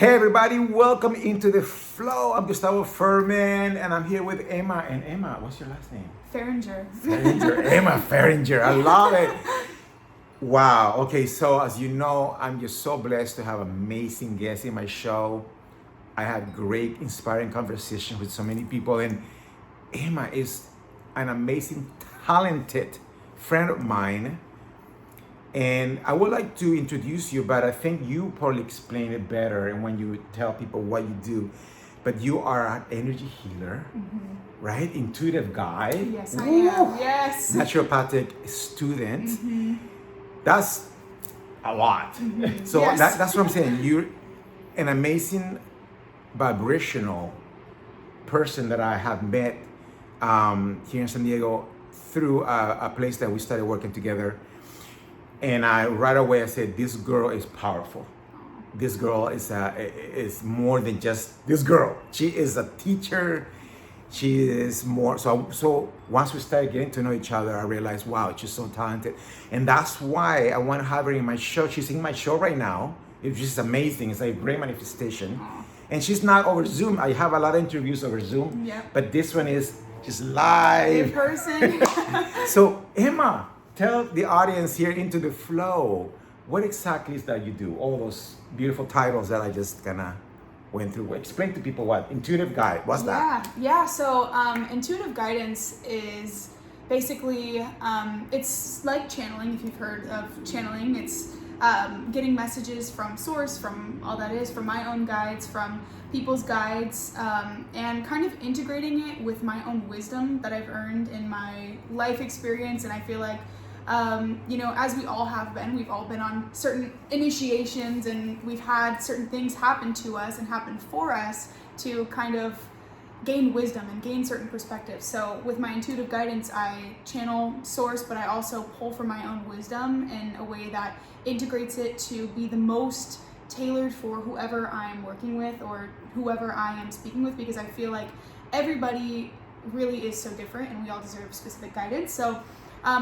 Hey everybody, welcome into the flow. I'm Gustavo Furman and I'm here with Emma. And Emma, what's your last name? Fahringer. Emma Fahringer. I love it. Wow. Okay, so as you know, I'm just so blessed to have amazing guests in my show. I had great, inspiring conversations with so many people, and Emma is an amazing, talented friend of mine. And I would like to introduce you, but I think you probably explain it better and when you tell people what you do. But you are an energy healer, right? Intuitive guide. Yes, I am. Yes. Naturopathic student. That's a lot. So Yes. that's what I'm saying. You're an amazing vibrational person that I have met here in San Diego through a place that we started working together. And right away I said, this girl is powerful. This girl is more than just this girl. She is a teacher. She is more. So once we started getting to know each other, I realized, wow, she's so talented. And that's why I want to have her in my show. She's in my show right now. It's just amazing. It's like a great manifestation. And she's not over Zoom. I have a lot of interviews over Zoom. Yep. But this one is just live. In person. So Emma, tell the audience here into the flow, what exactly is that you do? All those beautiful titles that I just kind of went through. Explain to people what intuitive guide. What's that? Yeah. So intuitive guidance is basically it's like channeling. If you've heard of channeling, it's getting messages from source, from all that is, from my own guides, from people's guides, and kind of integrating it with my own wisdom that I've earned in my life experience. And I feel like as we all have been, we've all been on certain initiations and we've had certain things happen to us and happen for us to kind of gain wisdom and gain certain perspectives. So with my intuitive guidance, I channel source, but I also pull from my own wisdom in a way that integrates it to be the most tailored for whoever I am working with or whoever I am speaking with, because I feel like everybody really is so different and we all deserve specific guidance. So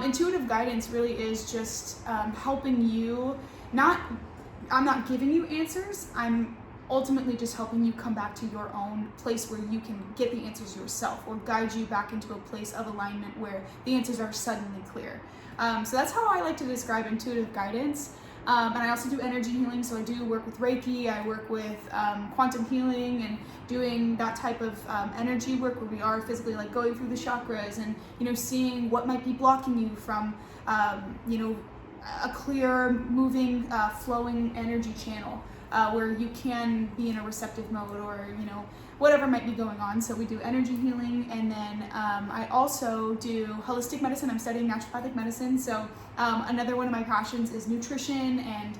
intuitive guidance really is just helping you, I'm not giving you answers, I'm ultimately just helping you come back to your own place where you can get the answers yourself, or guide you back into a place of alignment where the answers are suddenly clear. So that's how I like to describe intuitive guidance. And I also do energy healing, so I do work with Reiki, I work with quantum healing and doing that type of energy work where we are physically like going through the chakras and, seeing what might be blocking you from, a clear, moving, flowing energy channel where you can be in a receptive mode or, whatever might be going on. So we do energy healing, and then I also do holistic medicine. I'm studying naturopathic medicine. So another one of my passions is nutrition and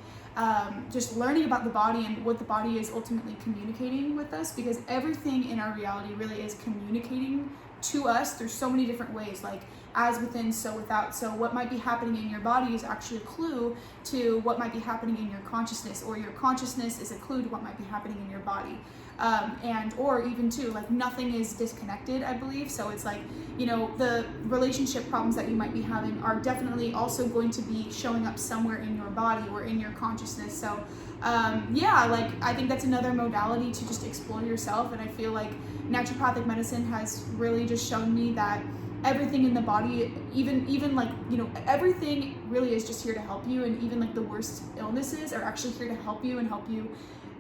just learning about the body and what the body is ultimately communicating with us, because everything in our reality really is communicating to us through so many different ways, like as within, so without. So what might be happening in your body is actually a clue to what might be happening in your consciousness, or your consciousness is a clue to what might be happening in your body. Or even too, like nothing is disconnected, I believe. So it's like, the relationship problems that you might be having are definitely also going to be showing up somewhere in your body or in your consciousness. So I think that's another modality to just explore yourself. And I feel like naturopathic medicine has really just shown me that everything in the body, even like, everything really is just here to help you. And even like the worst illnesses are actually here to help you and help you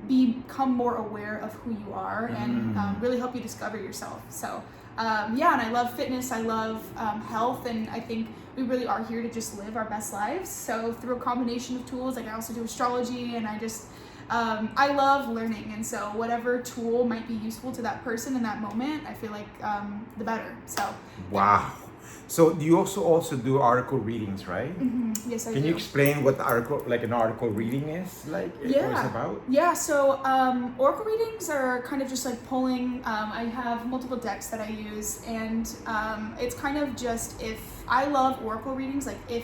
become more aware of who you are and really help you discover yourself. So and I love fitness, I love health, and I think we really are here to just live our best lives. So through a combination of tools, like I also do astrology, and I just I love learning, and so whatever tool might be useful to that person in that moment, I feel like the better. So Wow. So you also do article readings, right? Yes, I do. Can you explain what an article reading is like? What it's about? Yeah. So oracle readings are kind of just like pulling. I have multiple decks that I use, and it's kind of just, if I love oracle readings, like if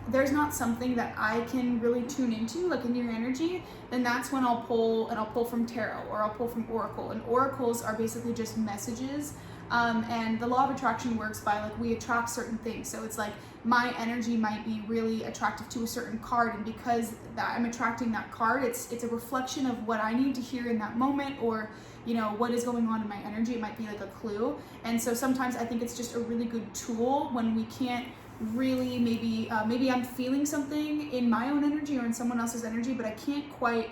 there's not something that I can really tune into, like in your energy, then that's when I'll pull from tarot, or I'll pull from oracle. And oracles are basically just messages And the law of attraction works by like we attract certain things. So it's like my energy might be really attractive to a certain card, and because that I'm attracting that card, it's a reflection of what I need to hear in that moment, or what is going on in my energy. It might be like a clue. And so sometimes I think it's just a really good tool when we can't really, maybe I'm feeling something in my own energy or in someone else's energy, but I can't quite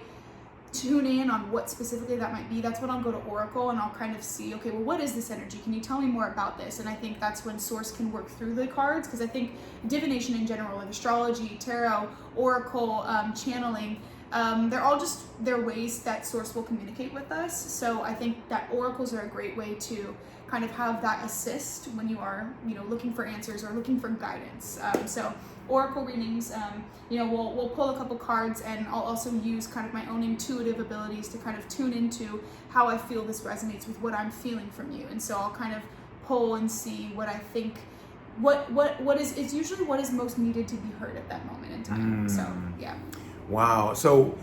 tune in on what specifically that might be. That's when I'll go to Oracle and I'll kind of see, okay, well, what is this energy? Can you tell me more about this? And I think that's when Source can work through the cards, because I think divination in general, like astrology, tarot, Oracle, channeling, they're ways that Source will communicate with us. So I think that oracles are a great way to kind of have that assist when you are, looking for answers or looking for guidance. So oracle readings, we'll pull a couple cards, and I'll also use kind of my own intuitive abilities to kind of tune into how I feel this resonates with what I'm feeling from you. And so I'll kind of pull and see what I think, it's usually what is most needed to be heard at that moment in time. So yeah. Wow. So,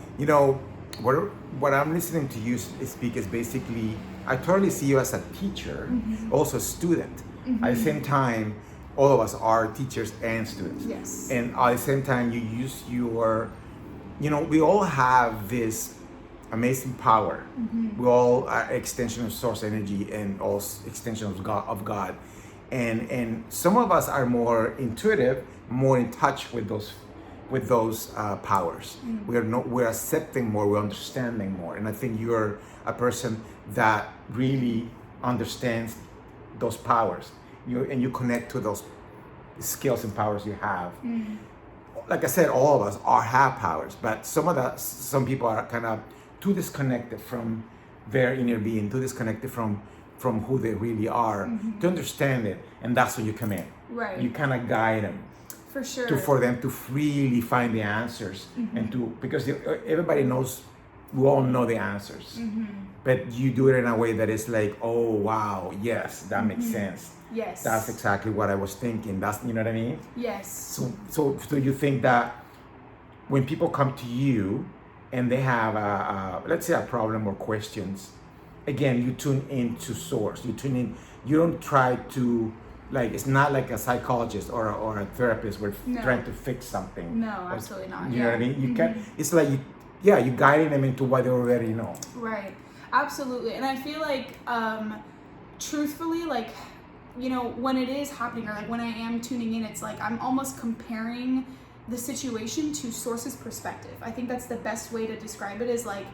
what I'm listening to you speak is basically, I totally see you as a teacher, also a student. At the same time, all of us are teachers and students. Yes. And at the same time, you use your, we all have this amazing power. We all are extension of source energy and all extension of God. And some of us are more intuitive, more in touch with those powers. We're accepting more, we're understanding more. And I think you're a person that really understands those powers. You connect to those skills and powers you have. Like I said, all of us have powers, but some people are kind of too disconnected from their inner being, too disconnected from who they really are to understand it. And that's when you come in. Right. You kind of guide them. For sure. For them to really find the answers, and because everybody knows, we all know the answers, but you do it in a way that is like, oh wow, yes, that makes sense. Yes. That's exactly what I was thinking. That's, you know what I mean? Yes. So you think that when people come to you and they have let's say a problem or questions, again, you tune into source. You tune in. You don't try to, like, it's not like a psychologist or a therapist where trying to fix something. No, absolutely not. You know what I mean? You can. It's like you're guiding them into what they already know. Right. Absolutely. And I feel like, truthfully, like, when it is happening, or like when I am tuning in, it's like I'm almost comparing the situation to Source's perspective. I think that's the best way to describe it, is like,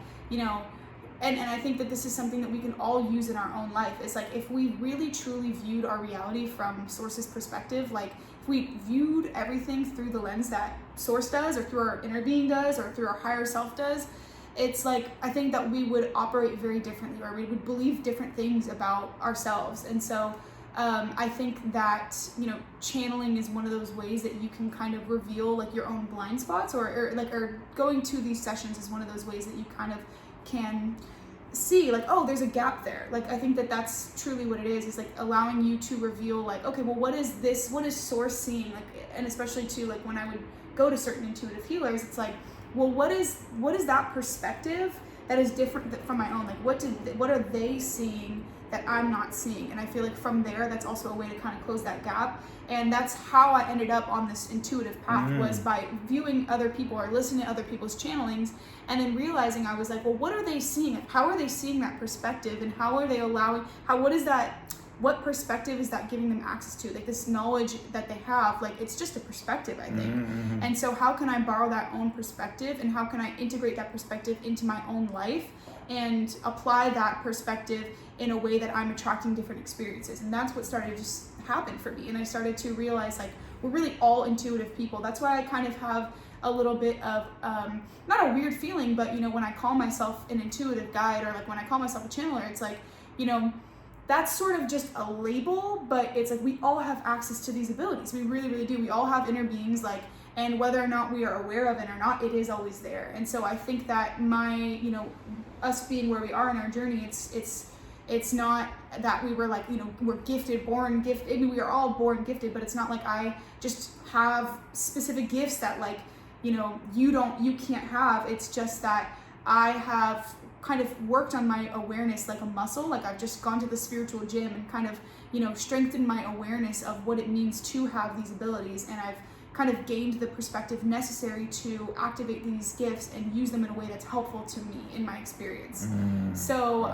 and I think that this is something that we can all use in our own life. It's like, if we really truly viewed our reality from Source's perspective, like if we viewed everything through the lens that Source does, or through our inner being does, or through our higher self does, it's like, I think that we would operate very differently, or we would believe different things about ourselves. And so I think that, channeling is one of those ways that you can kind of reveal like your own blind spots, or going to these sessions is one of those ways that you kind of can see, like, oh, there's a gap there. Like, I think that that's truly what it is like allowing you to reveal, like, okay, well, what is Source seeing? Like, and especially too, like when I would go to certain intuitive healers, it's like, well, what is that perspective that is different from my own? Like, what are they seeing that I'm not seeing? And I feel like from there, that's also a way to kind of close that gap. And that's how I ended up on this intuitive path, was by viewing other people or listening to other people's channelings, and then realizing, I was like, well, what are they seeing? How are they seeing that perspective? And how are they what perspective is that giving them access to? Like, this knowledge that they have, like, it's just a perspective, I think. And so how can I borrow that own perspective, and how can I integrate that perspective into my own life and apply that perspective in a way that I'm attracting different experiences? And that's what started to just happen for me. And I started to realize, like, we're really all intuitive people. That's why I kind of have a little bit of, not a weird feeling, but, when I call myself an intuitive guide, or like when I call myself a channeler, it's like, that's sort of just a label, but it's like we all have access to these abilities. We really, really do. We all have inner beings, like, and whether or not we are aware of it or not, it is always there. And so I think that us being where we are in our journey, it's not that we were like, we're born gifted. I mean, we are all born gifted, but it's not like I just have specific gifts that, like, you can't have. It's just that I have kind of worked on my awareness like a muscle. Like I've just gone to the spiritual gym and kind of, strengthened my awareness of what it means to have these abilities. And I've kind of gained the perspective necessary to activate these gifts and use them in a way that's helpful to me in my experience. So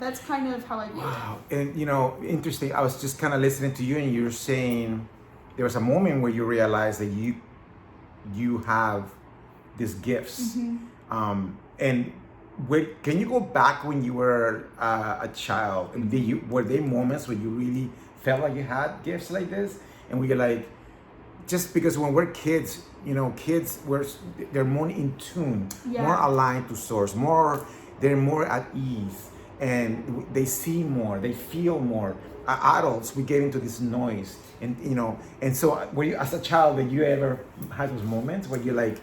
that's kind of how I view it. And interesting, I was just kind of listening to you, and you were saying there was a moment where you realized that you have these gifts. And can you go back when you were a child? Were there moments where you really felt like you had gifts like this, and we were like, just because when we're kids, they're more in tune, more aligned to source, they're more at ease, and they see more, they feel more. Adults, we get into this noise, and so were you, as a child, did you ever have those moments where you're like,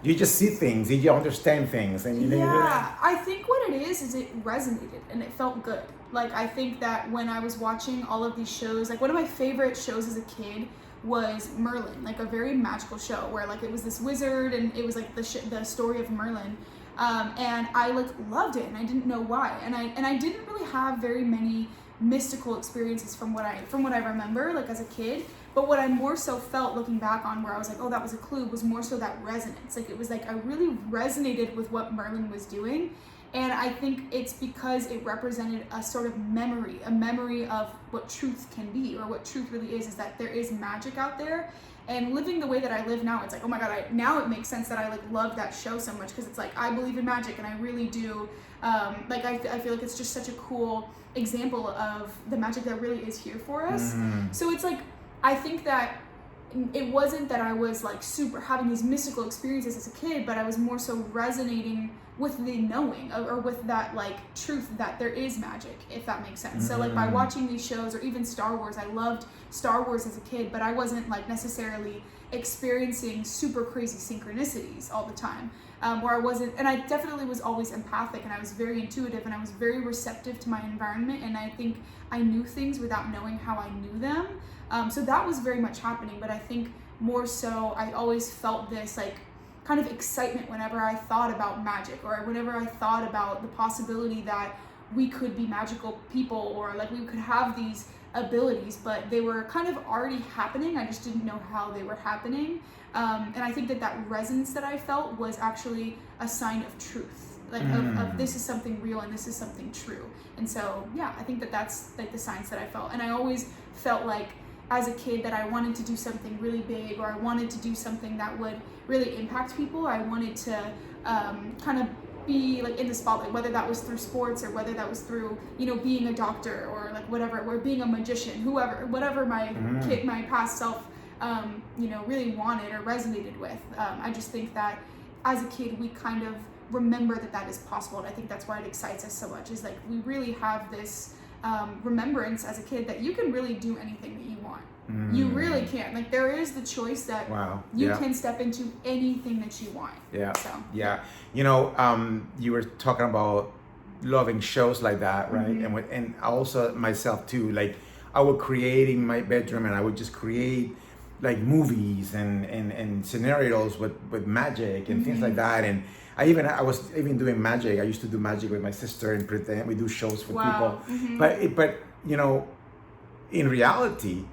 you just see things, you understand things, and I think what it is it resonated and it felt good. Like I think that when I was watching all of these shows, like one of my favorite shows as a kid was Merlin, like a very magical show where like it was this wizard and it was like the story of Merlin, and I like loved it and I didn't know why, and I didn't really have very many mystical experiences from what I remember like as a kid. But what I more so felt looking back on, where I was like, oh, that was a clue, was more so that resonance. Like it was like I really resonated with what Merlin was doing. And I think it's because it represented a sort of a memory of what truth can be, or what truth really is that there is magic out there. And living the way that I live now, it's like, oh my God, now it makes sense that I like love that show so much, because it's like, I believe in magic and I really do. I feel like it's just such a cool example of the magic that really is here for us. So it's like, I think that it wasn't that I was like super having these mystical experiences as a kid, but I was more so resonating with the knowing, or with that like truth that there is magic, if that makes sense. So like by watching these shows, or even Star Wars, I loved Star Wars as a kid, but I wasn't like necessarily experiencing super crazy synchronicities all the time, where I wasn't, and I definitely was always empathic, and I was very intuitive, and I was very receptive to my environment, and I think I knew things without knowing how I knew them. So that was very much happening, but I think more so I always felt this like kind of excitement whenever I thought about magic, or whenever I thought about the possibility that we could be magical people, or like we could have these abilities, but they were kind of already happening. I just didn't know how they were happening. And I think that resonance that I felt was actually a sign of truth, like of this is something real and this is something true. And so, I think that's like the signs that I felt. And I always felt like as a kid that I wanted to do something really big, or I wanted to do something that would really impact people. I wanted to kind of be like in the spotlight, whether that was through sports, or whether that was through, being a doctor, or like whatever, or being a magician, whatever my past self, really wanted or resonated with. I just think that as a kid, we kind of remember that is possible. And I think that's why it excites us so much, is like we really have this remembrance as a kid that you can really do anything that you want. You really can. Like there is the choice that you can step into anything that you want. You were talking about loving shows like that, right? And also myself too. Like I would create in my bedroom, and I would just create like movies and scenarios with magic and things like that. And I was even doing magic. I used to do magic with my sister and pretend we do shows for people. But in reality,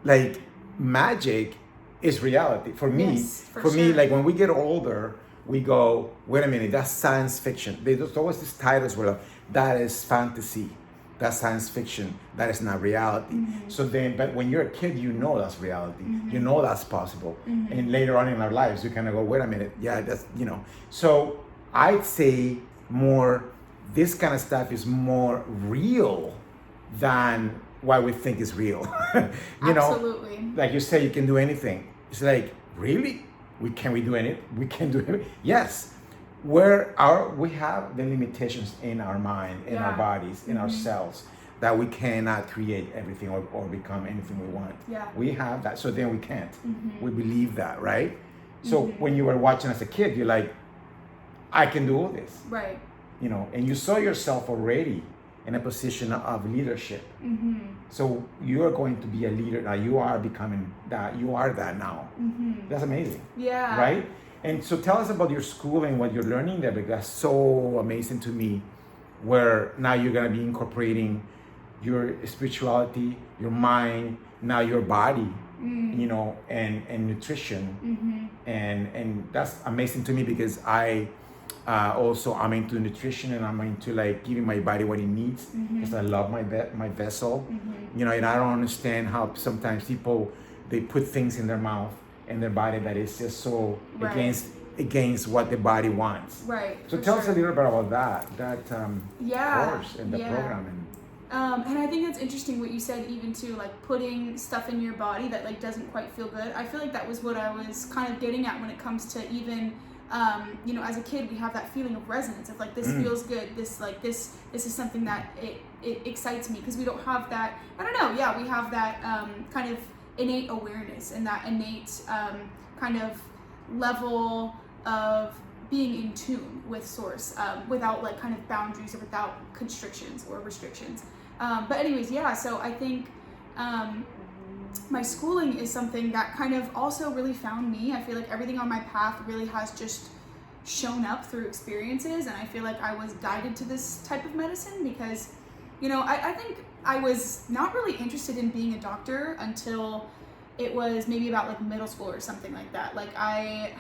like magic is reality for me. For me, like when we get older, we go, wait a minute, that's science fiction. There's always these titles where that is fantasy, that's science fiction, that is not reality. So then, but when you're a kid, you know that's reality. You know that's possible. And later on in our lives, you kind of go, wait a minute, that's, So I'd say more, this kind of stuff is more real than what we think is real. Absolutely. Like you say, you can do anything. It's like, really? Can we do anything? We can do anything? Yes. We have the limitations in our mind, in our bodies, in ourselves, that we cannot create everything or become anything we want. We have that, so then we can't. We believe that, right? So when you were watching as a kid, you're like, I can do all this. Right. And you saw yourself already in a position of leadership. So you are going to be a leader now. You are becoming that. You are that now. That's amazing. Yeah. Right? And so tell us about your school and what you're learning there, because that's so amazing to me, where now you're gonna be incorporating your spirituality, your mind, now your body, you know, and nutrition. And that's amazing to me, because I also I'm into nutrition, and I'm into like giving my body what it needs, because I love my vessel, you know, and I don't understand how sometimes people, they put things in their mouth and their body that is just so against what the body wants. Right. So tell us a little bit about that course and the program. And I think that's interesting what you said, even too, like putting stuff in your body that like doesn't quite feel good. I feel like that was what I was kind of getting at when it comes to even, you know, as a kid, we have that feeling of resonance of like, this feels good. This is something that it excites me, because we don't have that, I don't know. Yeah. We have that, kind of innate awareness and that innate, kind of level of being in tune with source, without like kind of boundaries or without constrictions or restrictions. But anyways, yeah, so I think my schooling is something that kind of also really found me. I feel like everything on my path really has just shown up through experiences, and I feel like I was guided to this type of medicine because, you know, I think I was not really interested in being a doctor until it was maybe about like middle school or something like that. Like I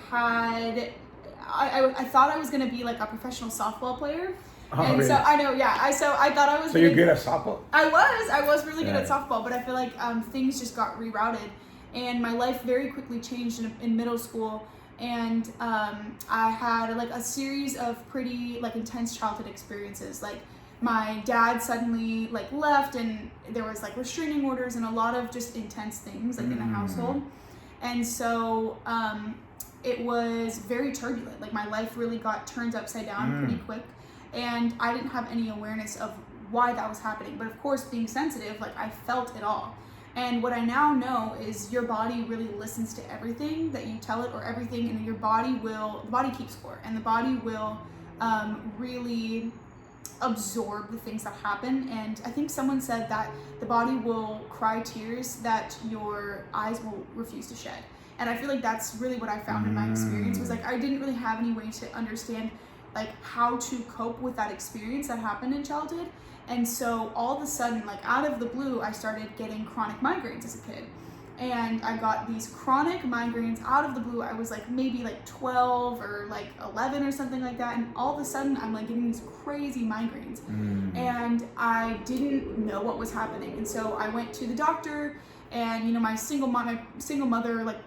thought I was gonna be like a professional softball player. Oh, and really? so I know, yeah. So I thought I was. So you're good at softball? I was really good at softball, but I feel like things just got rerouted, and my life very quickly changed in middle school. And I had like a series of pretty like intense childhood experiences. Like my dad suddenly like left, and there was like restraining orders and a lot of just intense things like in the household. And so it was very turbulent. Like my life really got turned upside down pretty quick, and I didn't have any awareness of why that was happening. But of course, being sensitive, like I felt it all. And what I now know is your body really listens to everything that you tell it, or everything, and the body keeps score, and the body will really absorb the things that happen. And I think someone said that the body will cry tears that your eyes will refuse to shed. And I feel like that's really what I found in my experience, was like I didn't really have any way to understand like how to cope with that experience that happened in childhood. And so all of a sudden, like out of the blue, I started getting chronic migraines as a kid. And I got these chronic migraines out of the blue. I was like maybe like 12 or like 11 or something like that. And all of a sudden I'm like getting these crazy migraines. And I didn't know what was happening. And so I went to the doctor, and you know, my single mother, like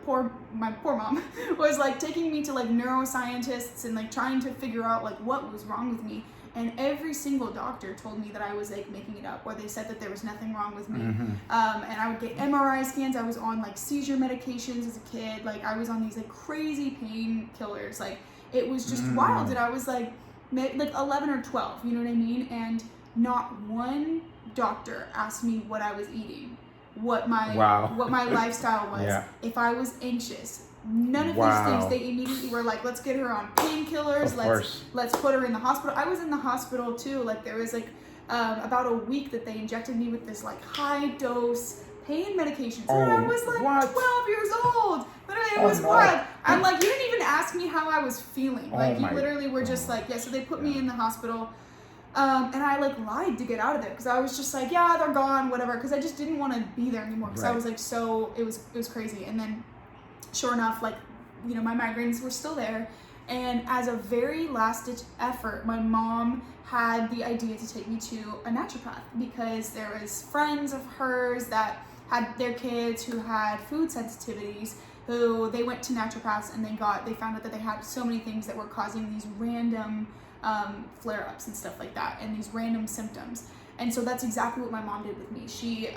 my poor mom was like taking me to like neuroscientists and like trying to figure out like what was wrong with me. And every single doctor told me that I was like making it up, or they said that there was nothing wrong with me. And I would get MRI scans. I was on like seizure medications as a kid. Like I was on these like crazy painkillers. Like it was just wild. And I was like 11 or 12, you know what I mean? And not one doctor asked me what I was eating, what my lifestyle was, if I was anxious. None of these things. They immediately were like, let's get her on painkillers, let's put her in the hospital. I was in the hospital too. Like there was like about a week that they injected me with this like high dose pain medication. So I was like 12 years old. Literally, it was wild. I'm like, you didn't even ask me how I was feeling. Like you literally were just like, so they put me in the hospital. And I like lied to get out of there, because I was just like, yeah, they're gone, whatever, because I just didn't want to be there anymore, because I was like, so it was crazy. And then sure enough, like, you know, my migraines were still there. And as a very last ditch effort, my mom had the idea to take me to a naturopath, because there was friends of hers that had their kids who had food sensitivities, who they went to naturopaths, and they found out that they had so many things that were causing these random flare-ups and stuff like that, and these random symptoms. And so that's exactly what my mom did with me. She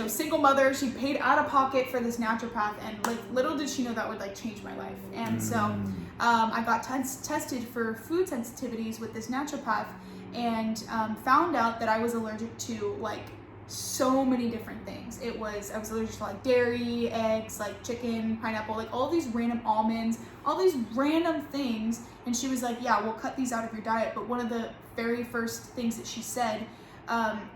single mother, she paid out of pocket for this naturopath, and like little did she know that would like change my life. And so I got tested for food sensitivities with this naturopath, and found out that I was allergic to like so many different things. I was allergic to like dairy, eggs, like chicken, pineapple, like all these random almonds, all these random things. And she was like, yeah, we'll cut these out of your diet. But one of the very first things that she said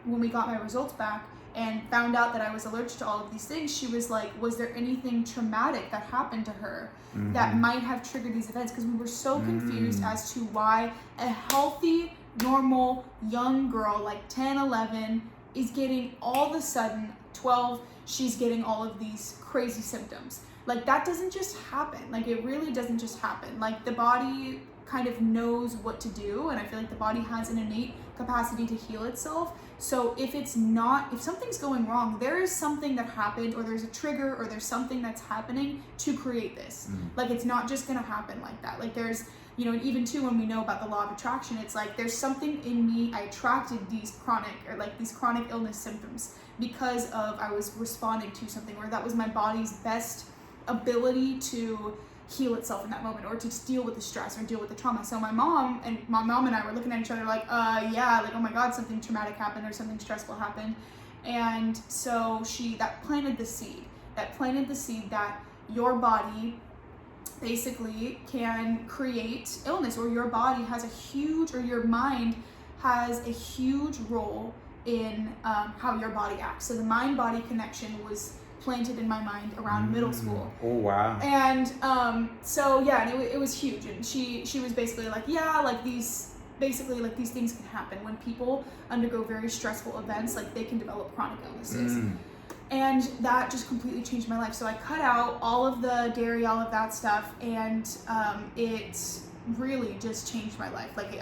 when we got my results back and found out that I was allergic to all of these things, she was like, was there anything traumatic that happened to her that might have triggered these events? Because we were so confused as to why a healthy, normal, young girl like 10, 11 is getting all of a sudden, 12, she's getting all of these crazy symptoms. Like, that doesn't just happen. Like, it really doesn't just happen. Like, the body kind of knows what to do, and I feel like the body has an innate capacity to heal itself. So if something's going wrong, there is something that happened, or there's a trigger, or there's something that's happening to create this. Like, it's not just gonna happen like that. Like, there's, you know, and even too, when we know about the law of attraction, it's like there's something in me. I attracted these chronic illness symptoms because of I was responding to something, or that was my body's best ability to heal itself in that moment, or to deal with the stress or deal with the trauma. So my mom and I were looking at each other like, yeah, like, oh my God, something traumatic happened or something stressful happened. And so that planted the seed that your body basically can create illness, or your body has your mind has a huge role in how your body acts. So the mind-body connection was planted in my mind around middle school. Oh wow. And and it was huge. And she was basically like, yeah, like these things can happen when people undergo very stressful events. Like, they can develop chronic illnesses. And that just completely changed my life. So I cut out all of the dairy, all of that stuff, and it really just changed my life. Like,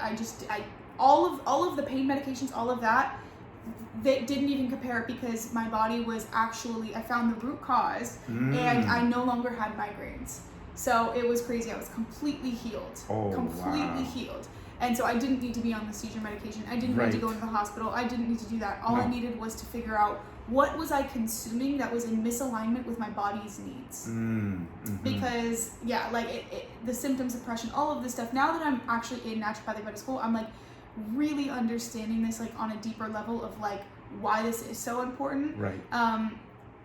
all of the pain medications, all of that, they didn't even compare, because my body was actually, I found the root cause, and I no longer had migraines. So it was crazy. I was completely healed. Healed. And so I didn't need to be on the seizure medication. I didn't need to go into the hospital. I didn't need to do that. All I needed was to figure out what was I consuming that was in misalignment with my body's needs. Because, the symptoms, depression, all of this stuff, now that I'm actually in naturopathic medical school, I'm like, really understanding this, like, on a deeper level of like why this is so important.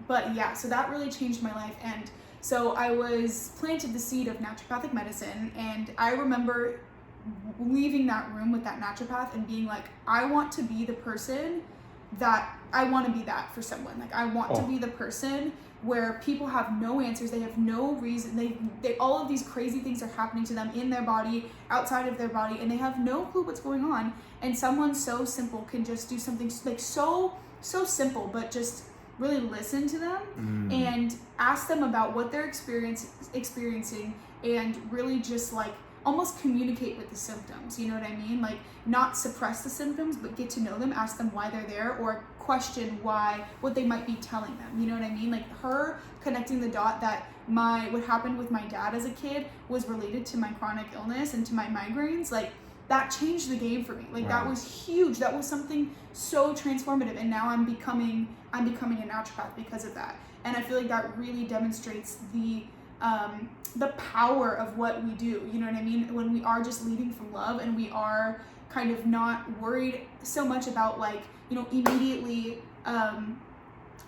But yeah, so that really changed my life. And so I was planted the seed of naturopathic medicine, and I remember leaving that room with that naturopath and being like, I want to be the person that I want to be that for someone. Like, I want to be the person where people have no answers, they have no reason, they all of these crazy things are happening to them in their body, outside of their body, and they have no clue what's going on. And someone so simple can just do something like so simple, but just really listen to them and ask them about what they're experiencing, and really just like almost communicate with the symptoms, you know what I mean? Like, not suppress the symptoms, but get to know them, ask them why they're there, or question what they might be telling them, you know what I mean? Like, her connecting the dot that what happened with my dad as a kid was related to my chronic illness and to my migraines, like, that changed the game for me. Like, that was huge. That was something so transformative, and now I'm becoming a naturopath because of that. And I feel like that really demonstrates the power of what we do, you know what I mean? When we are just leading from love, and we are kind of not worried so much about, like, you know, immediately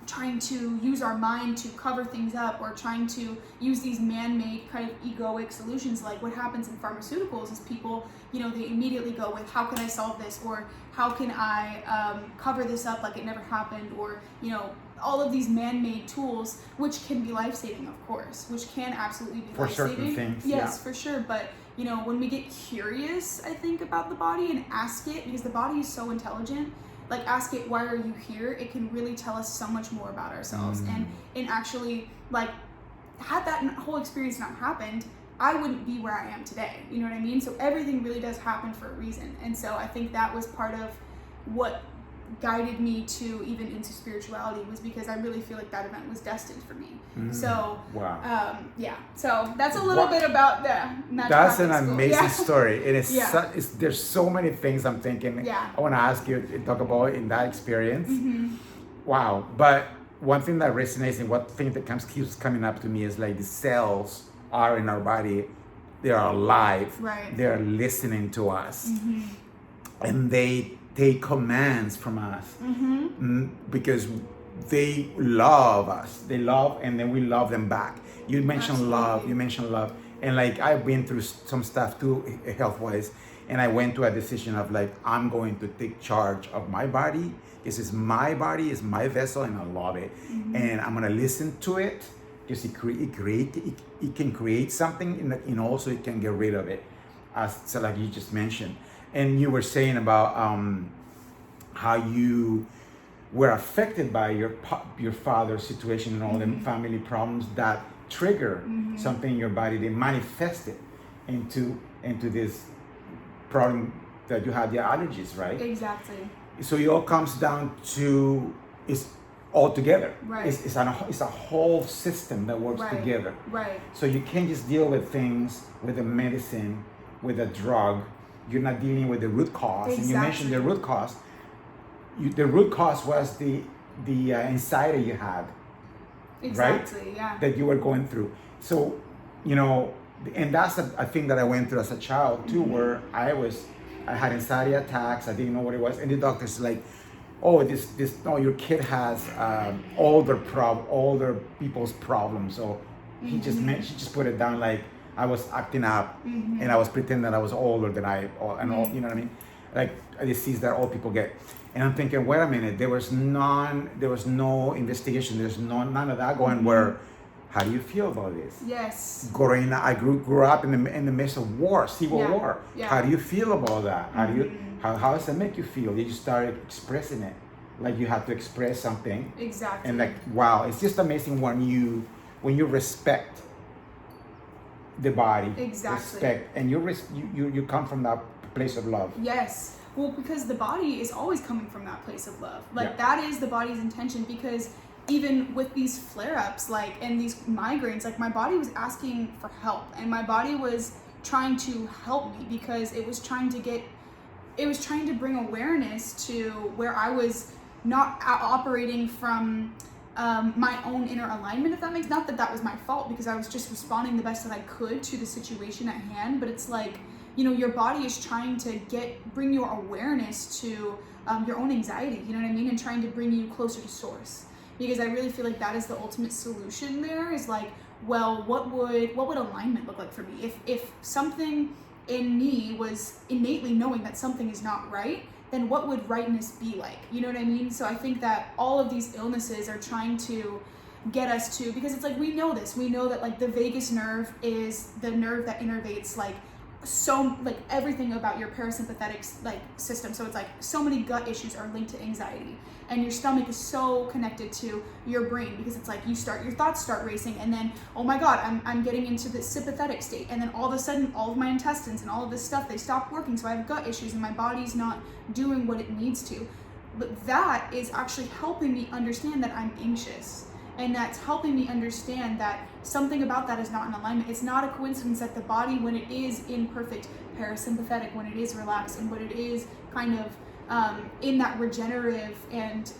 trying to use our mind to cover things up, or trying to use these man-made kind of egoic solutions. Like, what happens in pharmaceuticals is people, you know, they immediately go with, how can I solve this, or how can I cover this up like it never happened, or, you know, all of these man-made tools, which can be life-saving, of course, which can absolutely be for life-saving. Certain things, yes, for sure. But, you know, when we get curious, I think, about the body, and ask it, because the body is so intelligent, like, ask it, why are you here? It can really tell us so much more about ourselves. And actually, like, had that whole experience not happened, I wouldn't be where I am today. You know what I mean? So everything really does happen for a reason. And so I think that was part of what guided me to even into spirituality, was because I really feel like that event was destined for me. So so that's a little bit about the naturopathic That's an school. amazing story. It is there's so many things I'm thinking I want to ask you to talk about in that experience. Wow. But one thing that resonates, and one thing that keeps coming up to me, is like, the cells are in our body, they are alive, they're listening to us, and they take commands from us, because they love us. They love, and then we love them back. You mentioned love, And like I've been through some stuff too, health wise, and I went to a decision of like, I'm going to take charge of my body. This is my body, it's my vessel, and I love it. And I'm gonna listen to it because it can create something, and also it can get rid of it, so like you just mentioned. And you were saying about how you were affected by your father's situation and all the family problems that trigger something in your body. They manifest it into this problem that you had, the allergies, right? Exactly. So it all comes down to it's all together. Right. It's a whole system that works together. Right. So you can't just deal with things with a medicine, with a drug. You're not dealing with the root cause. Exactly. And you mentioned the root cause. The root cause was the anxiety you had. Exactly. Right? Yeah. That you were going through. So, and that's a thing that I went through as a child too, where I had anxiety attacks. I didn't know what it was, and the doctor's like, "Oh, your kid has older people's problems." So she just put it down like I was acting up, and I was pretending that I was older than all, you know what I mean? Like a disease that all people get. And I'm thinking, wait a minute, there was no investigation, none of that going where. How do you feel about this? Yes. I grew up in the midst of war, civil war. Yeah. How do you feel about that? How does that make you feel? You started expressing it, like you have to express something. Exactly. And like, wow, it's just amazing when you respect the body. Exactly. Respect, and you come from that place of love. Yes. Well, because the body is always coming from that place of love. Like that is the body's intention, because even with these flare-ups, and these migraines, my body was asking for help, and my body was trying to help me because it was trying to bring awareness to where I was not operating from my own inner alignment, if that makes, not that was my fault, because I was just responding the best that I could to the situation at hand. But it's your body is trying to bring your awareness to your own anxiety, you know what I mean? And trying to bring you closer to source. Because I really feel like that is the ultimate solution there, is well, what would alignment look like for me? If something in me was innately knowing that something is not right, then what would rightness be like? You know what I mean? So I think that all of these illnesses are trying to get us to, because it's we know that the vagus nerve is the nerve that innervates everything about your parasympathetic system. So it's so many gut issues are linked to anxiety, and your stomach is so connected to your brain, because it's your thoughts start racing, and then, oh my god, I'm getting into this sympathetic state, and then all of a sudden all of my intestines and all of this stuff, they stop working, so I have gut issues and my body's not doing what it needs to. But that is actually helping me understand that I'm anxious. And that's helping me understand that something about that is not in alignment. It's not a coincidence that the body, when it is in perfect parasympathetic, when it is relaxed, and when it is kind of in that regenerative and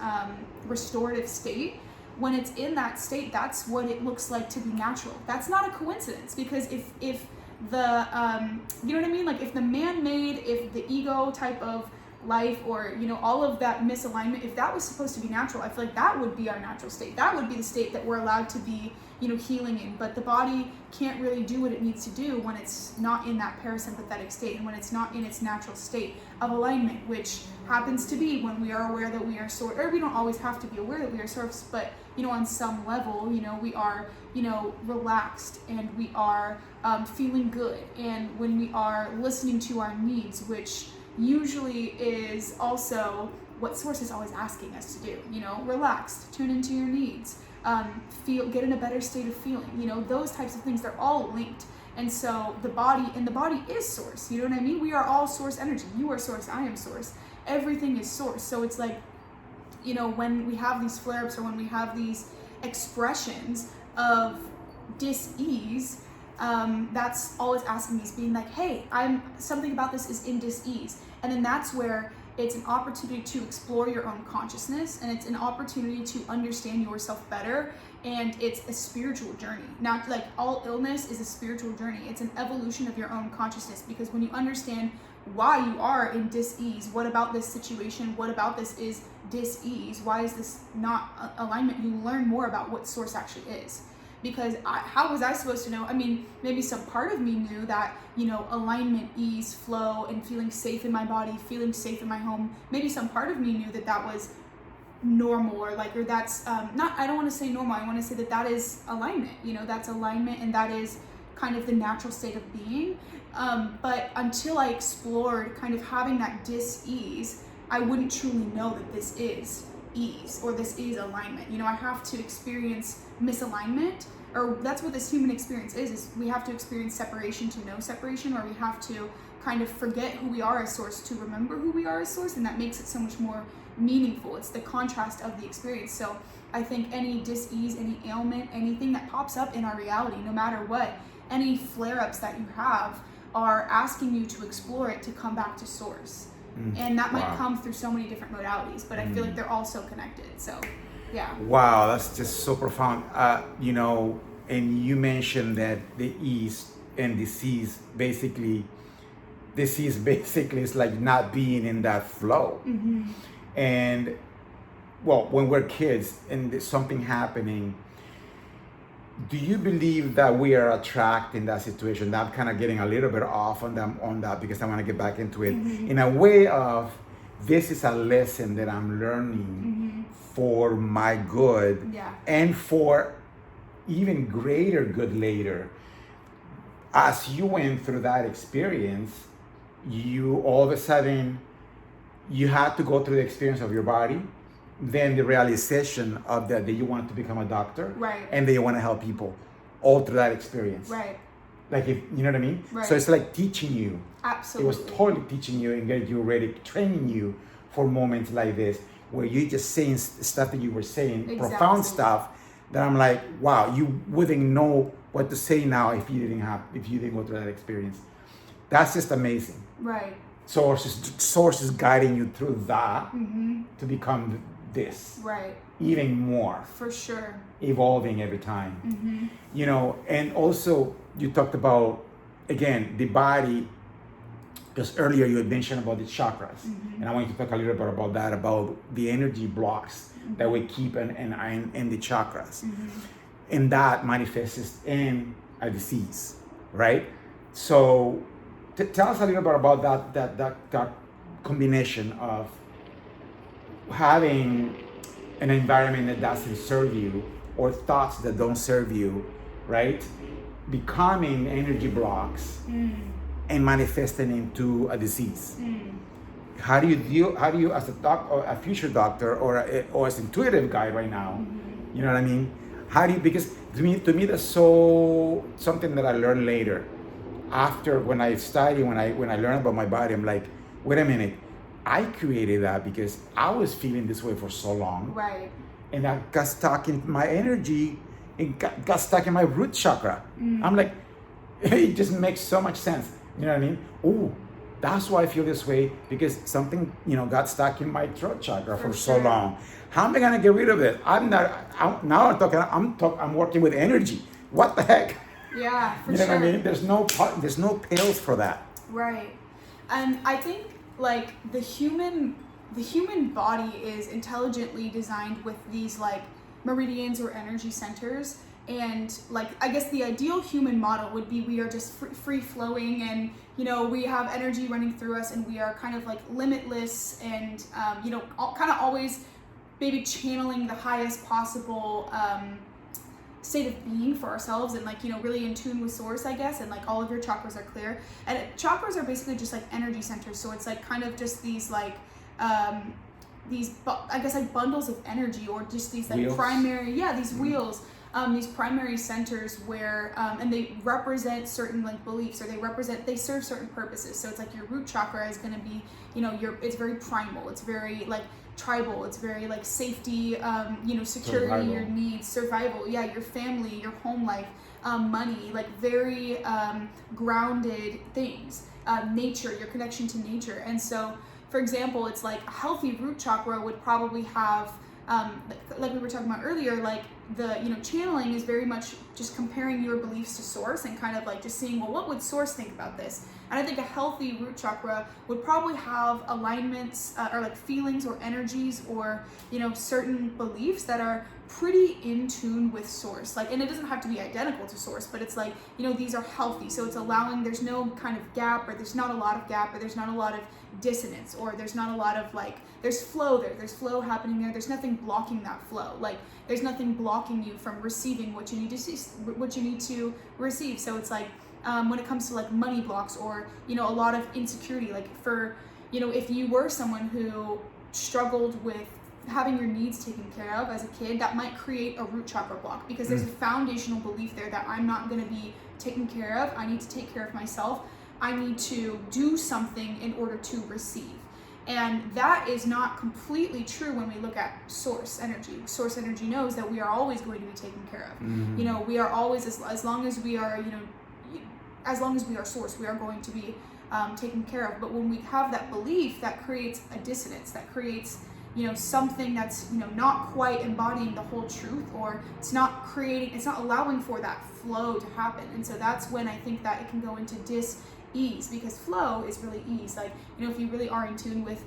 restorative state, when it's in that state, that's what it looks like to be natural. That's not a coincidence, because if the, you know what I mean? If the man-made, if the ego type of life, or all of that misalignment, if that was supposed to be natural, I feel like that would be our natural state. That would be the state that we're allowed to be healing in. But the body can't really do what it needs to do when it's not in that parasympathetic state, and when it's not in its natural state of alignment, which happens to be when we are aware that we are source, or we don't always have to be aware that we are source, but on some level, we are relaxed, and we are feeling good, and when we are listening to our needs, which usually is also what source is always asking us to do. Relaxed, tune into your needs, get in a better state of feeling, those types of things, they're all linked. And so the body is source, you know what I mean? We are all source energy. You are source, I am source, everything is source. So it's when we have these flare-ups, or when we have these expressions of dis-ease, that's always asking me, is being hey, something about this is in dis-ease. And then that's where it's an opportunity to explore your own consciousness, and it's an opportunity to understand yourself better, and it's a spiritual journey. Not all illness is a spiritual journey. It's an evolution of your own consciousness, because when you understand why you are in dis-ease, what about this situation, what about this is dis-ease, why is this not alignment, you learn more about what source actually is. because how was I supposed to know? I mean, maybe some part of me knew that, alignment, ease, flow, and feeling safe in my body, feeling safe in my home. Maybe some part of me knew that was normal, or that's not, I don't want to say normal, I want to say that is alignment. That's alignment, and that is kind of the natural state of being. But until I explored kind of having that dis-ease, I wouldn't truly know that this is ease or this is alignment. I have to experience misalignment, or that's what this human experience is we have to experience separation to know separation, or we have to kind of forget who we are as source to remember who we are as source, and that makes it so much more meaningful. It's the contrast of the experience. So I think any dis-ease, any ailment, anything that pops up in our reality, no matter what, any flare-ups that you have are asking you to explore it, to come back to source. And that might come through so many different modalities, but I feel like they're all so connected. So, yeah. Wow, that's just so profound. And you mentioned that the ease and disease basically is like not being in that flow. And well, when we're kids and there's something happening, do you believe that we are attracting that situation? I'm kind of getting a little bit off on that because I want to get back into it in a way of, this is a lesson that I'm learning for my good and for even greater good later. As you went through that experience, you all of a sudden, you had to go through the experience of your body, then the realization of that you want to become a doctor, right, and that you want to help people, all through that experience, right? Like, if you know what I mean, right. So it's like teaching you. Absolutely, it was totally teaching you and getting you ready, training you for moments like this, where you just saying stuff that you were saying, exactly. Profound stuff that I'm like, wow, you wouldn't know what to say now if you didn't go through that experience. That's just amazing, right? Sources guiding you through that to become this, right, even more, for sure, evolving every time. And also you talked about, again, the body, because earlier you had mentioned about the chakras, and I want you to talk a little bit about that, about the energy blocks that we keep in the chakras, and that manifests in a disease, right? So tell us a little bit about that combination of having an environment that doesn't serve you, or thoughts that don't serve you, right? Becoming energy blocks and manifesting into a disease. How do you as a future doctor, or as intuitive guy right now, you know what I mean? Because to me that's so something that I learned later. After when I study, when I learn about my body, I'm like, wait a minute, I created that because I was feeling this way for so long. Right. And I got stuck in my energy and got stuck in my root chakra. I'm like, it just makes so much sense. You know what I mean? Oh, that's why I feel this way, because something, got stuck in my throat chakra for so long. How am I gonna get rid of it? I'm working with energy. What the heck? Yeah, for you know sure. what I mean? There's no pills for that. Right. And I think like the human body is intelligently designed with these like meridians or energy centers, and like I guess the ideal human model would be we are just free flowing, and we have energy running through us, and we are kind of like limitless, and kind of always maybe channeling the highest possible state of being for ourselves, and like really in tune with source, I guess, and like all of your chakras are clear. And chakras are basically just like energy centers, so it's like kind of just these like I guess like bundles of energy, or just these like wheels. These wheels, these primary centers where and they represent certain like beliefs, or they serve certain purposes. So it's like your root chakra is going to be it's very primal, it's very like tribal, it's very like safety, security, survival. Your needs, survival, your family, your home life, money, like very grounded things, nature, your connection to nature. And so for example, it's like a healthy root chakra would probably have like we were talking about earlier, like channeling is very much just comparing your beliefs to source and kind of like just seeing, well, what would source think about this? And I think a healthy root chakra would probably have alignments or like feelings or energies or, certain beliefs that are pretty in tune with source. Like, and it doesn't have to be identical to source, but it's like, these are healthy. So it's allowing, there's no kind of gap, or there's not a lot of gap, or there's not a lot of dissonance, or there's not a lot of like, there's flow there, there's flow happening there, there's nothing blocking that flow. Like, there's nothing blocking you from receiving what you need to see, what you need to receive. So it's like, when it comes to like money blocks or, a lot of insecurity, like for, if you were someone who struggled with having your needs taken care of as a kid, that might create a root chakra block, because there's a foundational belief there that I'm not going to be taken care of. I need to take care of myself. I need to do something in order to receive. And that is not completely true when we look at source energy. Source energy knows that we are always going to be taken care of. We are always, as long as we are, as long as we are source, we are going to be taken care of. But when we have that belief, that creates a dissonance, that creates something that's not quite embodying the whole truth, or it's not allowing for that flow to happen. And so that's when I think that it can go into dis-ease, because flow is really ease. Like, if you really are in tune with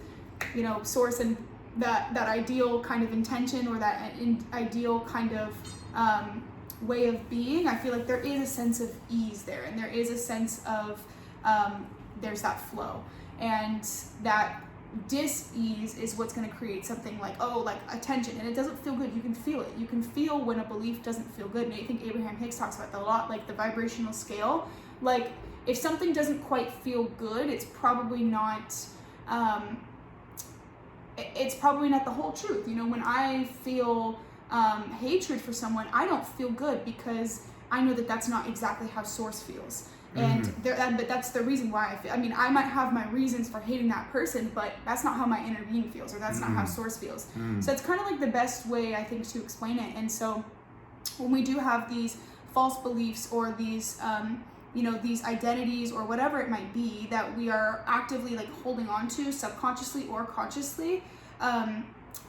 source and that ideal kind of intention, or that ideal kind of way of being, I feel like there is a sense of ease there, and there is a sense of there's that flow, and that dis-ease is what's going to create something like attention, and it doesn't feel good. You can feel it. You can feel when a belief doesn't feel good. And I think Abraham Hicks talks about that a lot, like the vibrational scale. Like, if something doesn't quite feel good, it's probably not the whole truth. When I feel hatred for someone, I don't feel good, because I know that that's not exactly how source feels. And but that's the reason why I feel. I mean, I might have my reasons for hating that person, but that's not how my inner being feels, or that's not how source feels. So it's kind of like the best way, I think, to explain it. And so when we do have these false beliefs, or these these identities, or whatever it might be, that we are actively like holding on to subconsciously or consciously,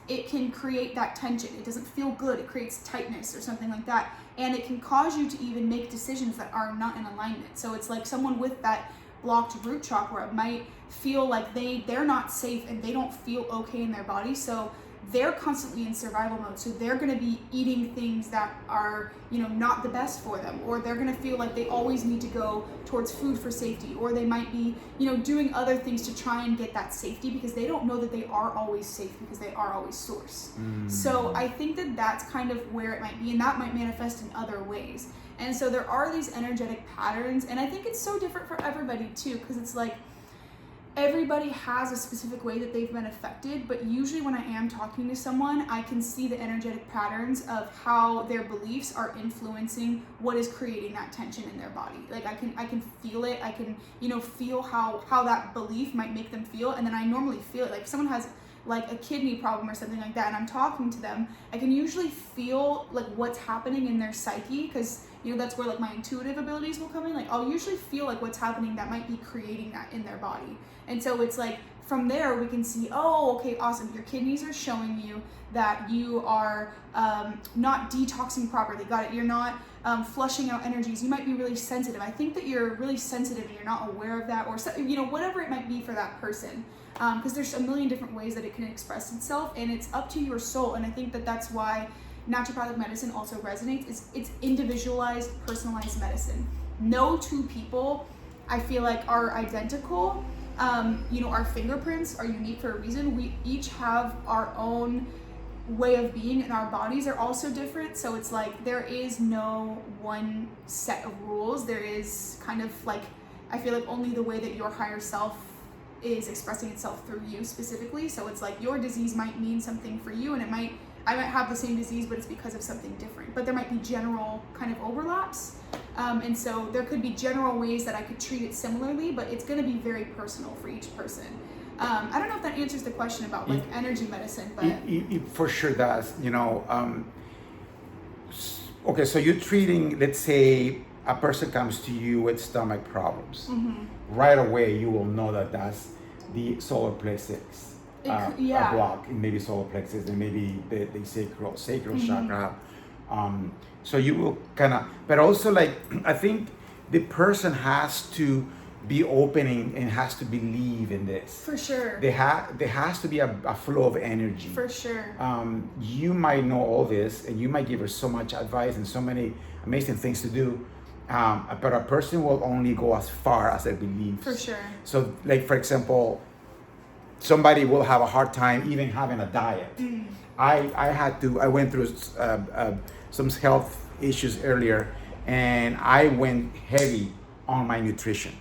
it can create that tension. It doesn't feel good. It creates tightness or something like that. And it can cause you to even make decisions that are not in alignment. So it's like someone with that blocked root chakra might feel like they're not safe, and they don't feel okay in their body. So they're constantly in survival mode. So they're going to be eating things that are, not the best for them, or they're going to feel like they always need to go towards food for safety, or they might be, doing other things to try and get that safety, because they don't know that they are always safe, because they are always source. So I think that that's kind of where it might be, and that might manifest in other ways. And so there are these energetic patterns, and I think it's so different for everybody too, because it's like, everybody has a specific way that they've been affected, but usually when I am talking to someone, I can see the energetic patterns of how their beliefs are influencing what is creating that tension in their body. Like, I can feel it. I can, feel how that belief might make them feel. And then I normally feel it. Like, if someone has like a kidney problem or something like that, and I'm talking to them, I can usually feel like what's happening in their psyche, because that's where like my intuitive abilities will come in. Like, I'll usually feel like what's happening that might be creating that in their body. And so it's like, from there we can see, oh, okay, awesome, your kidneys are showing you that you are not detoxing properly. Got it. You're not flushing out energies. You might be really sensitive. I think that you're really sensitive and you're not aware of that, or whatever it might be for that person. Because there's a million different ways that it can express itself, and it's up to your soul. And I think that that's why naturopathic medicine also resonates. It's individualized, personalized medicine. No two people, I feel like, are identical. Our fingerprints are unique for a reason. We each have our own way of being, and our bodies are also different. So it's like, there is no one set of rules. There is kind of like, I feel like only the way that your higher self is expressing itself through you specifically. So it's like, your disease might mean something for you, and I might have the same disease, but it's because of something different. But there might be general kind of overlaps. And so there could be general ways that I could treat it similarly, but it's going to be very personal for each person. I don't know if that answers the question about like energy medicine, but it for sure does. Okay, so you're treating, let's say a person comes to you with stomach problems. Right away you will know that that's the solar plexus. A block, maybe solar plexus, and maybe the sacral chakra So you will kind of, but also like, I think the person has to be opening and has to believe in this. For sure. There has to be a flow of energy. For sure. You might know all this, and you might give her so much advice and so many amazing things to do, but a person will only go as far as they believe. For sure. So, like for example, somebody will have a hard time even having a diet. I went through some health issues earlier, and I went heavy on my nutrition.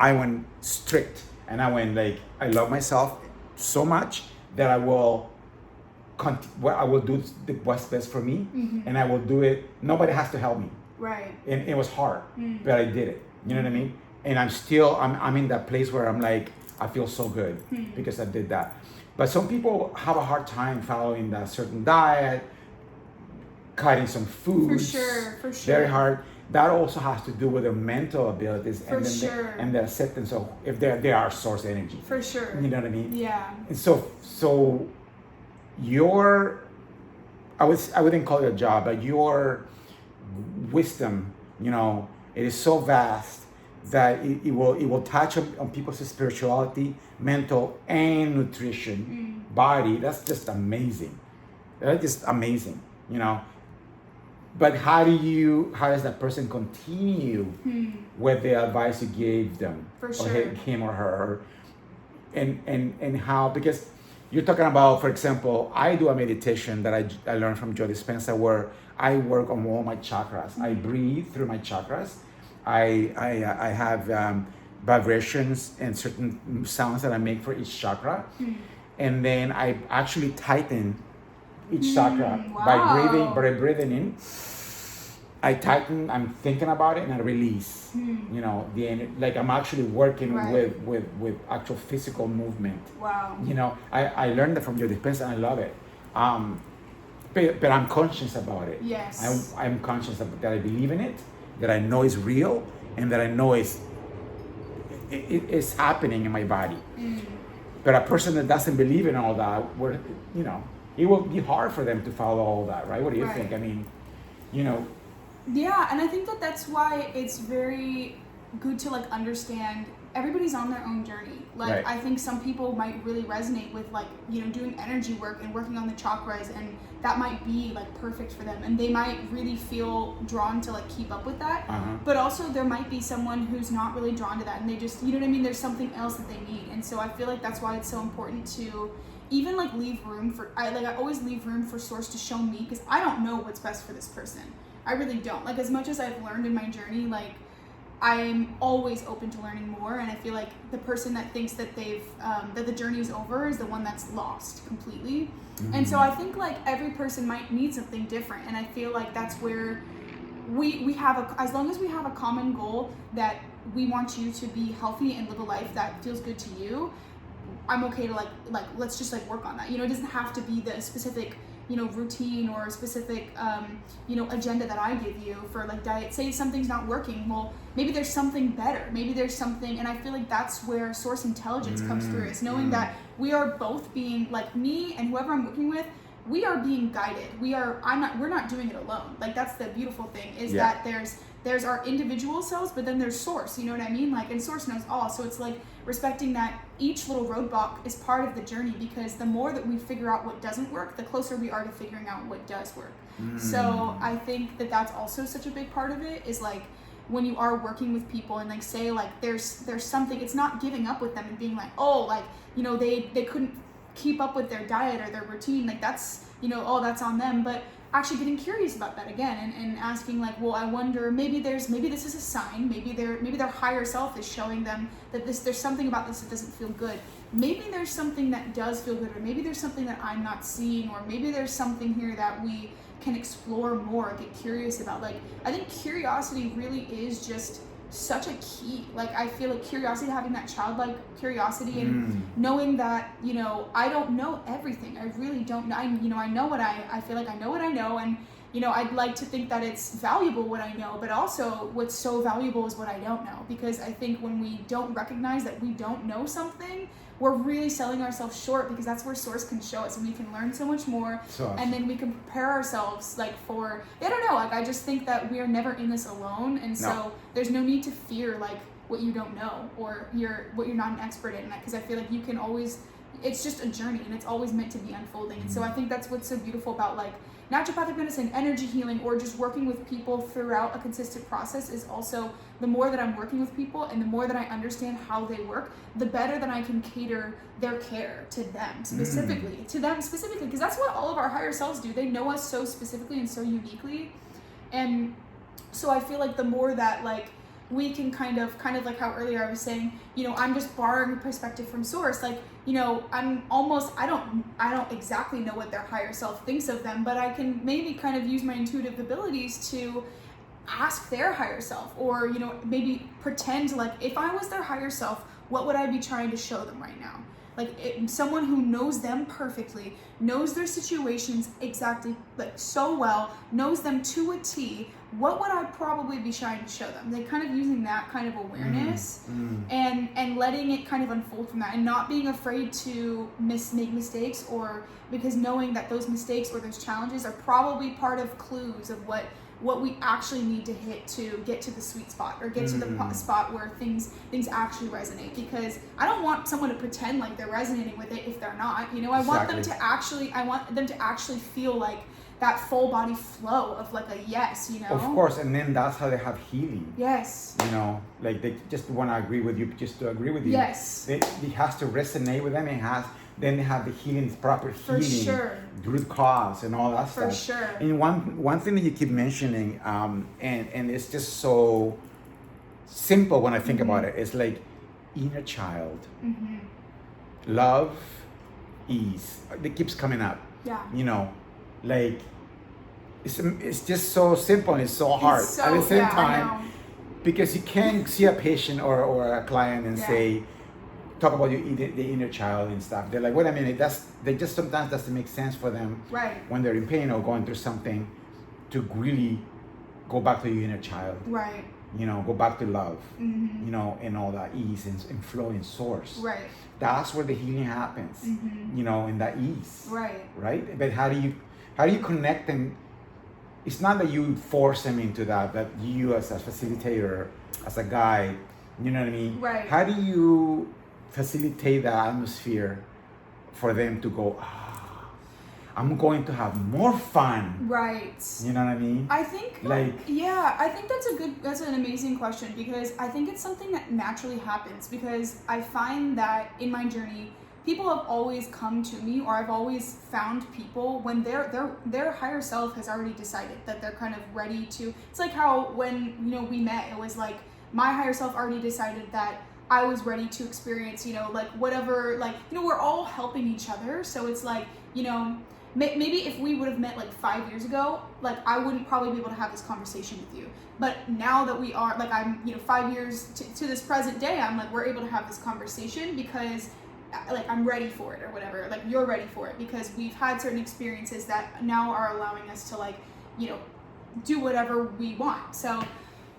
I went strict, and I went like, I love myself so much that I will do what's best for me, and I will do it. Nobody has to help me. Right. And it was hard, but I did it. You know what I mean? And I'm in that place where I'm like, I feel so good because I did that. But some people have a hard time following that certain diet, cutting some foods. For sure. Very hard. That also has to do with their mental abilities and the acceptance of if they are source energy. For sure. You know what I mean? Yeah. And so I wouldn't call it a job, but your wisdom, it is so vast that it will touch on people's spirituality, mental and nutrition, body. That's just amazing. That's just amazing, But how does that person continue with the advice you gave them, For sure. or him or her, and how? Because you're talking about, for example, I do a meditation that I learned from Joe Dispenza where I work on all my chakras. I breathe through my chakras. I have vibrations and certain sounds that I make for each chakra, and then I actually tighten each chakra by breathing in. I tighten. I'm thinking about it, and I release. Like I'm actually working with actual physical movement. Wow. I learned that from your dispenser, and I love it. But I'm conscious about it. Yes. I'm conscious that I believe in it, that I know it's real, and that I know it's happening in my body. But a person that doesn't believe in all that, it will be hard for them to follow all that, right? What do you think? I mean, Yeah, and I think that's why it's very good to understand everybody's on their own journey. I think some people might really resonate with doing energy work and working on the chakras, and that might be perfect for them, and they might really feel drawn to keep up with that. But also there might be someone who's not really drawn to that, and they just, there's something else that they need. And so I feel like that's why it's so important to even leave room for, I always leave room for source to show me, because I don't know what's best for this person. I really don't. As much as I've learned in my journey, I'm always open to learning more, and I feel like the person that thinks that that the journey is over is the one that's lost completely. And so I think every person might need something different, and I feel like that's where we have as long as we have a common goal that we want you to be healthy and live a life that feels good to you, I'm okay to let's just work on that. It doesn't have to be the specific routine or a specific, agenda that I give you for diet. Say something's not working, well, maybe there's something better. Maybe there's something, and I feel like that's where source intelligence comes through, is knowing that we are both being, me and whoever I'm working with, we are being guided. We're not doing it alone. That's the beautiful thing, is that there's our individual selves, but then there's source, you know what I mean? And source knows all. So it's respecting that each little roadblock is part of the journey, because the more that we figure out what doesn't work, the closer we are to figuring out what does work. So I think that that's also such a big part of it, is when you are working with people and say there's something, it's not giving up with them and being they couldn't keep up with their diet or their routine, that's that's on them, but actually getting curious about that again and asking well, I wonder, maybe this is a sign, maybe their higher self is showing them that there's something about this that doesn't feel good. Maybe there's something that does feel good, or maybe there's something that I'm not seeing, or maybe there's something here that we can explore more, get curious about. I think curiosity really is just such a key. I feel curiosity, having that childlike curiosity, and knowing that I don't know everything. I really don't know. I know what I feel like I know what I know, and I'd like to think that it's valuable what I know, but also what's so valuable is what I don't know. Because I think when we don't recognize that we don't know something, we're really selling ourselves short, because that's where Source can show us, and we can learn so much more. So awesome. And then we can prepare ourselves for, I don't know, I just think that we are never in this alone, and so there's no need to fear what you don't know, or what you're not an expert in, because I feel like you can always, it's just a journey, and it's always meant to be unfolding. And so I think that's what's so beautiful about naturopathic medicine, energy healing, or just working with people throughout a consistent process, is also the more that I'm working with people and the more that I understand how they work, the better that I can cater their care to them specifically, because that's what all of our higher selves do. They know us so specifically and so uniquely. And so I feel like the more that we can kind of like how earlier I was saying, I'm just borrowing a perspective from Source. I don't exactly know what their higher self thinks of them, but I can maybe kind of use my intuitive abilities to ask their higher self, or, maybe pretend if I was their higher self, what would I be trying to show them right now? Someone who knows them perfectly, knows their situations exactly so well, knows them to a T, what would I probably be trying to show them? Kind of using that kind of awareness and letting it kind of unfold from that, and not being afraid to make mistakes, or because knowing that those mistakes or those challenges are probably part of clues of what we actually need to hit to get to the sweet spot, or get to the spot where things actually resonate. Because I don't want someone to pretend like they're resonating with it if they're not. I want them to actually feel that full body flow of a yes, Of course, and then that's how they have healing. Yes. They just want to agree with you just to agree with you. Yes. It has to resonate with them. Then they have the healing, proper healing, for sure, root cause, and all that stuff. For sure. And one thing that you keep mentioning, and it's just so simple when I think about it, is inner child, love, ease. It keeps coming up. Yeah. It's just so simple and it's so hard at the same time, because you can't see a patient or a client and say, talk about the inner child and stuff. They're like, wait a minute, they just sometimes doesn't make sense for them when they're in pain or going through something, to really go back to your inner child. Right. Go back to love, and all that ease and flow in Source. Right. That's where the healing happens, in that ease. Right. Right? But how do you connect them? It's not that you force them into that, but you as a facilitator, as a guide, you know what I mean? Right. How do you facilitate the atmosphere for them to go, I'm going to have more fun. Right. You know what I mean? I think I think that's an amazing question, because I think it's something that naturally happens, because I find that in my journey, people have always come to me, or I've always found people when their higher self has already decided that they're kind of ready to. It's like how when we met, it was my higher self already decided that I was ready to experience, whatever, we're all helping each other. So it's maybe if we would have met 5 years ago, I wouldn't probably be able to have this conversation with you. But now that we are, I'm, 5 years to this present day, I'm we're able to have this conversation because I'm ready for it, or whatever. You're ready for it, because we've had certain experiences that now are allowing us to do whatever we want. So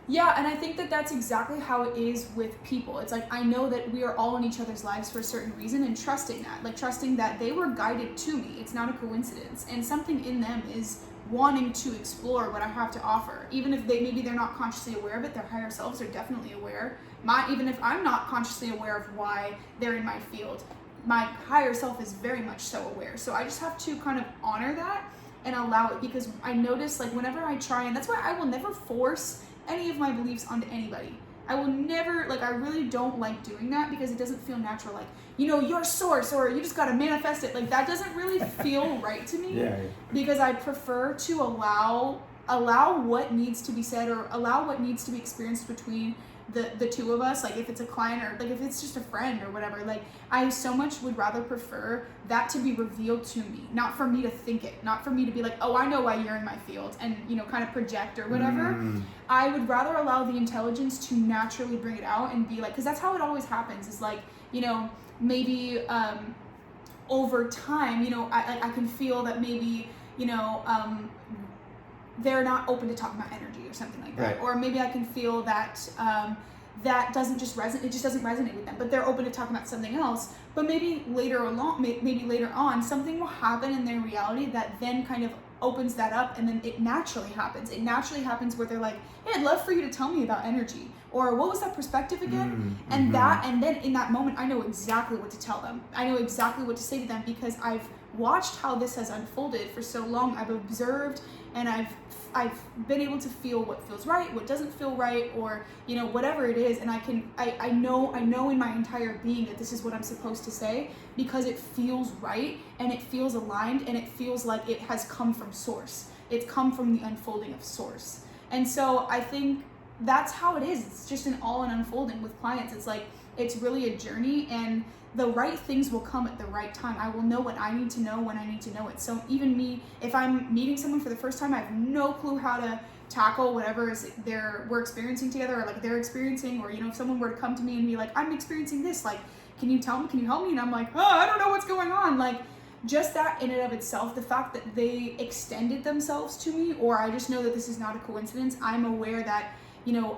yeah, and I think that that's exactly how it is with people. It's I know that we are all in each other's lives for a certain reason, and trusting that they were guided to me. It's not a coincidence, and something in them is wanting to explore what I have to offer. Even if they're not consciously aware of it, their higher selves are definitely aware. Even if I'm not consciously aware of why they're in my field, my higher self is very much so aware. So I just have to kind of honor that and allow it, because I notice whenever I try, and that's why I will never force any of my beliefs onto anybody. I will never, I really don't like doing that, because it doesn't feel natural. Your Source, or you just gotta manifest it. That doesn't really feel right to me. Yeah. Because I prefer to allow what needs to be said, or allow what needs to be experienced between the two of us. If it's a client, or if it's just a friend or whatever, I so much would rather prefer that to be revealed to me, not for me to think it, not for me to be oh, I know why you're in my field, and kind of project or whatever. I would rather allow the intelligence to naturally bring it out and be because that's how it always happens, is maybe over time, I can feel that maybe they're not open to talking about energy or something like that. Right. Or maybe I can feel that that doesn't just resonate, it just doesn't resonate with them, but they're open to talking about something else. But maybe later on, something will happen in their reality that then kind of opens that up, and then it naturally happens. It naturally happens where they're like, hey, I'd love for you to tell me about energy, or what was that perspective again? And then in that moment, I know exactly what to tell them. I know exactly what to say to them, because I've watched how this has unfolded for so long. I've observed, and I've been able to feel what feels right, what doesn't feel right, or whatever it is, and I know in my entire being that this is what I'm supposed to say, because it feels right, and it feels aligned, and it feels like it has come from source. It's come from the unfolding of source. And so I think that's how it is. It's just an unfolding with clients. It's like, it's really a journey, and the right things will come at the right time. I will know what I need to know when I need to know it. So even me, if I'm meeting someone for the first time, I have no clue how to tackle whatever we're experiencing together, or like they're experiencing, or if someone were to come to me and be like, I'm experiencing this, like, can you tell me, can you help me? And I'm like, oh, I don't know what's going on. Like, just that in and of itself, the fact that they extended themselves to me, or I just know that this is not a coincidence, I'm aware that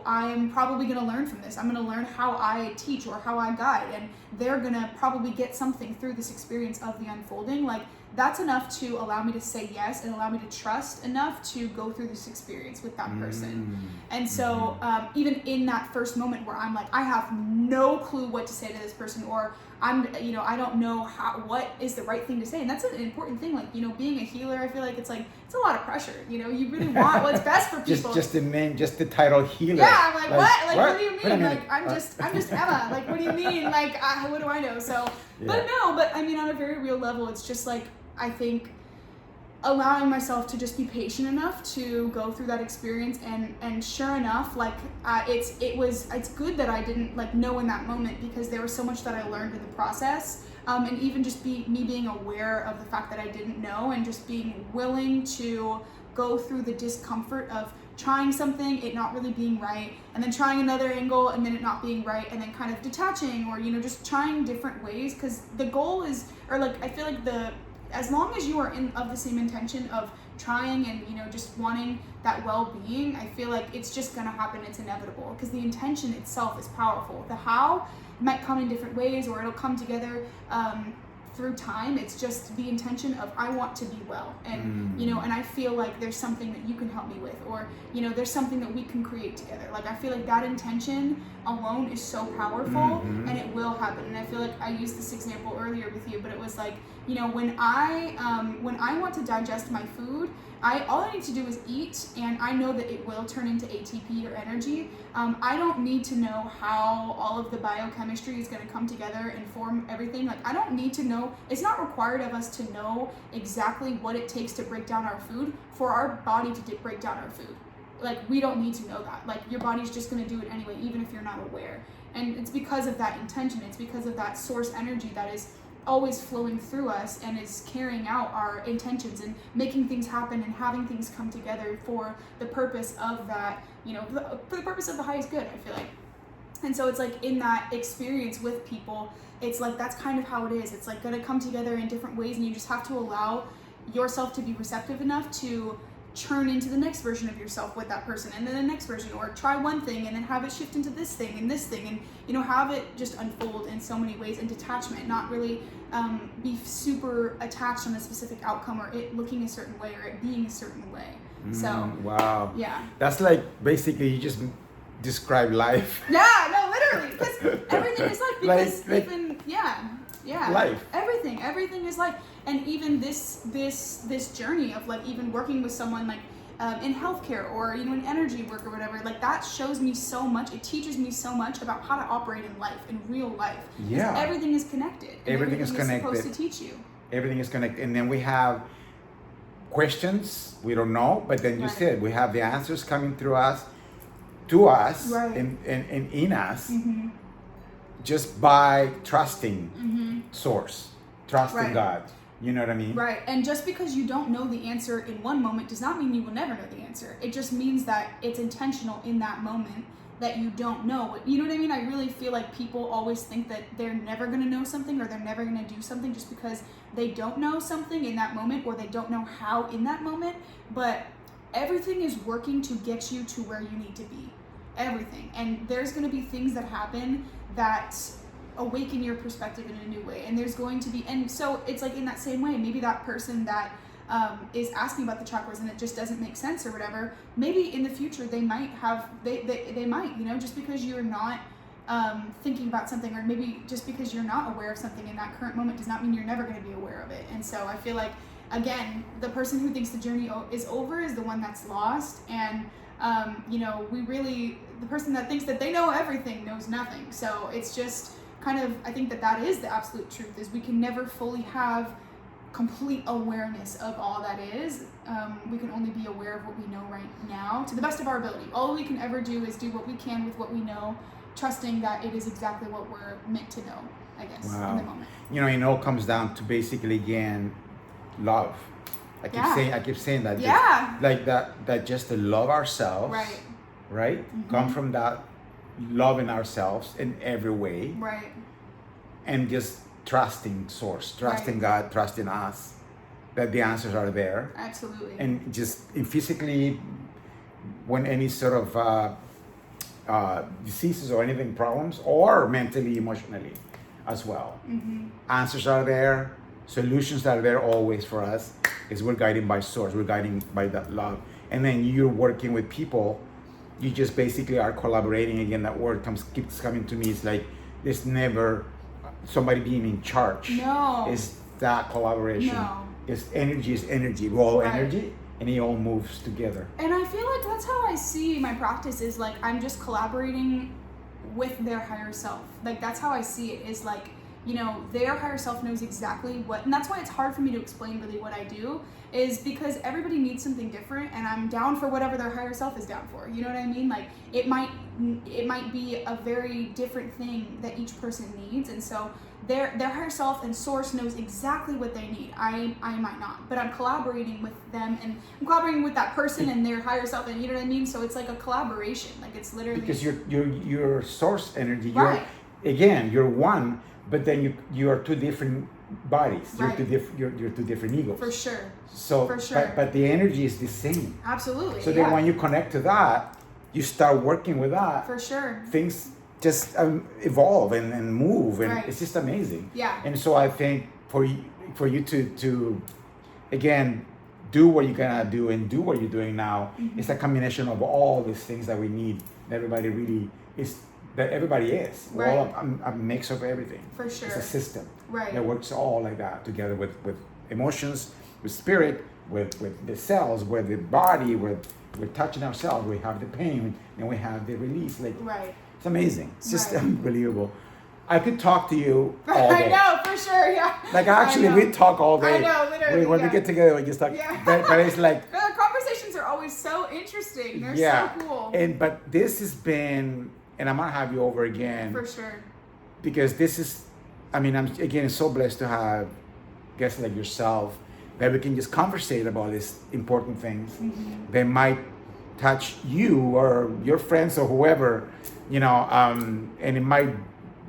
I'm probably going to learn from this. I'm going to learn how I teach or how I guide, and they're going to probably get something through this experience of the unfolding. Like, that's enough to allow me to say yes, and allow me to trust enough to go through this experience with that person. And so even in that first moment where I'm like, I have no clue what to say to this person, or I don't know what is the right thing to say. And that's an important thing. Like, being a healer, I feel like it's a lot of pressure. You really want what's best for people. just the title healer. Yeah, I'm like, what? Like, what do you mean? Like, I'm just Emma. Like, what do you mean? Like, what do I know? So, yeah. But I mean, on a very real level, it's just like, I think allowing myself to just be patient enough to go through that experience, and sure enough, like, it's good that I didn't know in that moment, because there was so much that I learned in the process, and even just me being aware of the fact that I didn't know, and just being willing to go through the discomfort of trying something, it not really being right, and then trying another angle, and then it not being right, and then kind of detaching, or just trying different ways, because the goal is, or I feel like as long as you are of the same intention of trying and just wanting that well-being, I feel like it's just gonna happen. It's inevitable, because the intention itself is powerful. The how might come in different ways, or it'll come together through time. It's just the intention of, I want to be well, and and I feel like there's something that you can help me with, or there's something that we can create together. Like, I feel like that intention alone is so powerful, and it will happen. And I feel like I used this example earlier with you, but it was like, when I want to digest my food, all I need to do is eat, and I know that it will turn into ATP or energy. I don't need to know how all of the biochemistry is going to come together and form everything. Like, I don't need to know. It's not required of us to know exactly what it takes to break down our food for our body to break down our food. Like, we don't need to know that. Like, your body's just going to do it anyway, even if you're not aware. And it's because of that intention. It's because of that source energy that is always flowing through us, and is carrying out our intentions, and making things happen, and having things come together for the purpose of that, for the purpose of the highest good, I feel like. And so it's like, in that experience with people, it's like, that's kind of how it is. It's like going to come together in different ways, and you just have to allow yourself to be receptive enough to churn into the next version of yourself with that person, and then the next version, or try one thing and then have it shift into this thing, and have it just unfold in so many ways, and detachment, not really be super attached on a specific outcome, or it looking a certain way, or it being a certain way. So wow, yeah, that's like, basically, you just describe life. Yeah, no, literally, because everything is life. Because life. Everything is life. And even this journey of even working with someone in healthcare, or in energy work, or whatever, that shows me so much. It teaches me so much about how to operate in life, in real life. Yeah, everything is connected. Everything is connected. Supposed to teach you. Everything is connected, and then we have questions we don't know, but then you said we have the answers coming through us, to us, and in us, just by trusting source, trusting God. You know what I mean? Right. And just because you don't know the answer in one moment does not mean you will never know the answer. It just means that it's intentional in that moment that you don't know. You know what I mean? I really feel like people always think that they're never going to know something, or they're never going to do something, just because they don't know something in that moment, or they don't know how in that moment. But everything is working to get you to where you need to be. Everything. And there's going to be things that happen that awaken your perspective in a new way. And there's going to be, and so it's like in that same way, maybe that person that is asking about the chakras and it just doesn't make sense or whatever, maybe in the future they might have, they might, you know, just because you're not thinking about something, or maybe just because you're not aware of something in that current moment does not mean you're never going to be aware of it. And so I feel like, again, the person who thinks the journey is over is the one that's lost. And you know, the person that thinks that they know everything knows nothing. So it's just kind of, I think that is the absolute truth, is we can never fully have complete awareness of all that is. We can only be aware of what we know right now to the best of our ability. All we can ever do is do what we can with what we know, trusting that it is exactly what we're meant to know, I guess, in the moment. You know, it all comes down to basically, again, love. I keep saying that. Yeah. Like that just to love ourselves. Right? Mm-hmm. Come from that loving ourselves in every way. Right. And just trusting source, trusting God, trusting us, that the answers are there. Absolutely. And just physically, when any sort of diseases or anything, problems, or mentally, emotionally as well. Mm-hmm. Answers are there, solutions are there always for us, is we're guided by source, we're guided by that love. And then you're working with people, you just basically are collaborating. Again, that word keeps coming to me. It's like there's never somebody being in charge. No. It's that collaboration. No. It's energy is energy. We're all energy, and it all moves together. And I feel like that's how I see my practice, is like I'm just collaborating with their higher self. Like that's how I see it, is like, you know, their higher self knows exactly what, and that's why it's hard for me to explain really what I do, is because everybody needs something different, and I'm down for whatever their higher self is down for. You know what I mean? Like it might be a very different thing that each person needs, and so their higher self and source knows exactly what they need. I might not, but I'm collaborating with them, and I'm collaborating with that person and their higher self, and you know what I mean? So it's like a collaboration. Like it's literally, because your source energy, right. You're one, but then you are two different bodies. Right. You're two different egos. For sure. So, for sure. But the energy is the same. Absolutely. So then when you connect to that, you start working with that. For sure. Things just evolve and move, and right. it's just amazing. Yeah. And so I think for you to again do what you're gonna do and do what you're doing now, mm-hmm. it's a combination of all these things that we need. That everybody really is. That everybody is. We're right. all a mix of everything. For sure. It's a system. Right. That works all like that together with emotions, with spirit, with the cells, with the body, with we're touching ourselves. We have the pain, and we have the release. Like right. It's amazing. It's just right. unbelievable. I could talk to you all day. I know, for sure, yeah. Like actually, we talk all day. I know, literally. When we get together, we just talk. Yeah. But it's like the conversations are always so interesting. They're so cool. But this has been, and I'm gonna have you over again. For sure. Because this is, I'm again so blessed to have guests like yourself that we can just conversate about these important things. Mm-hmm. They might touch you or your friends or whoever, and it might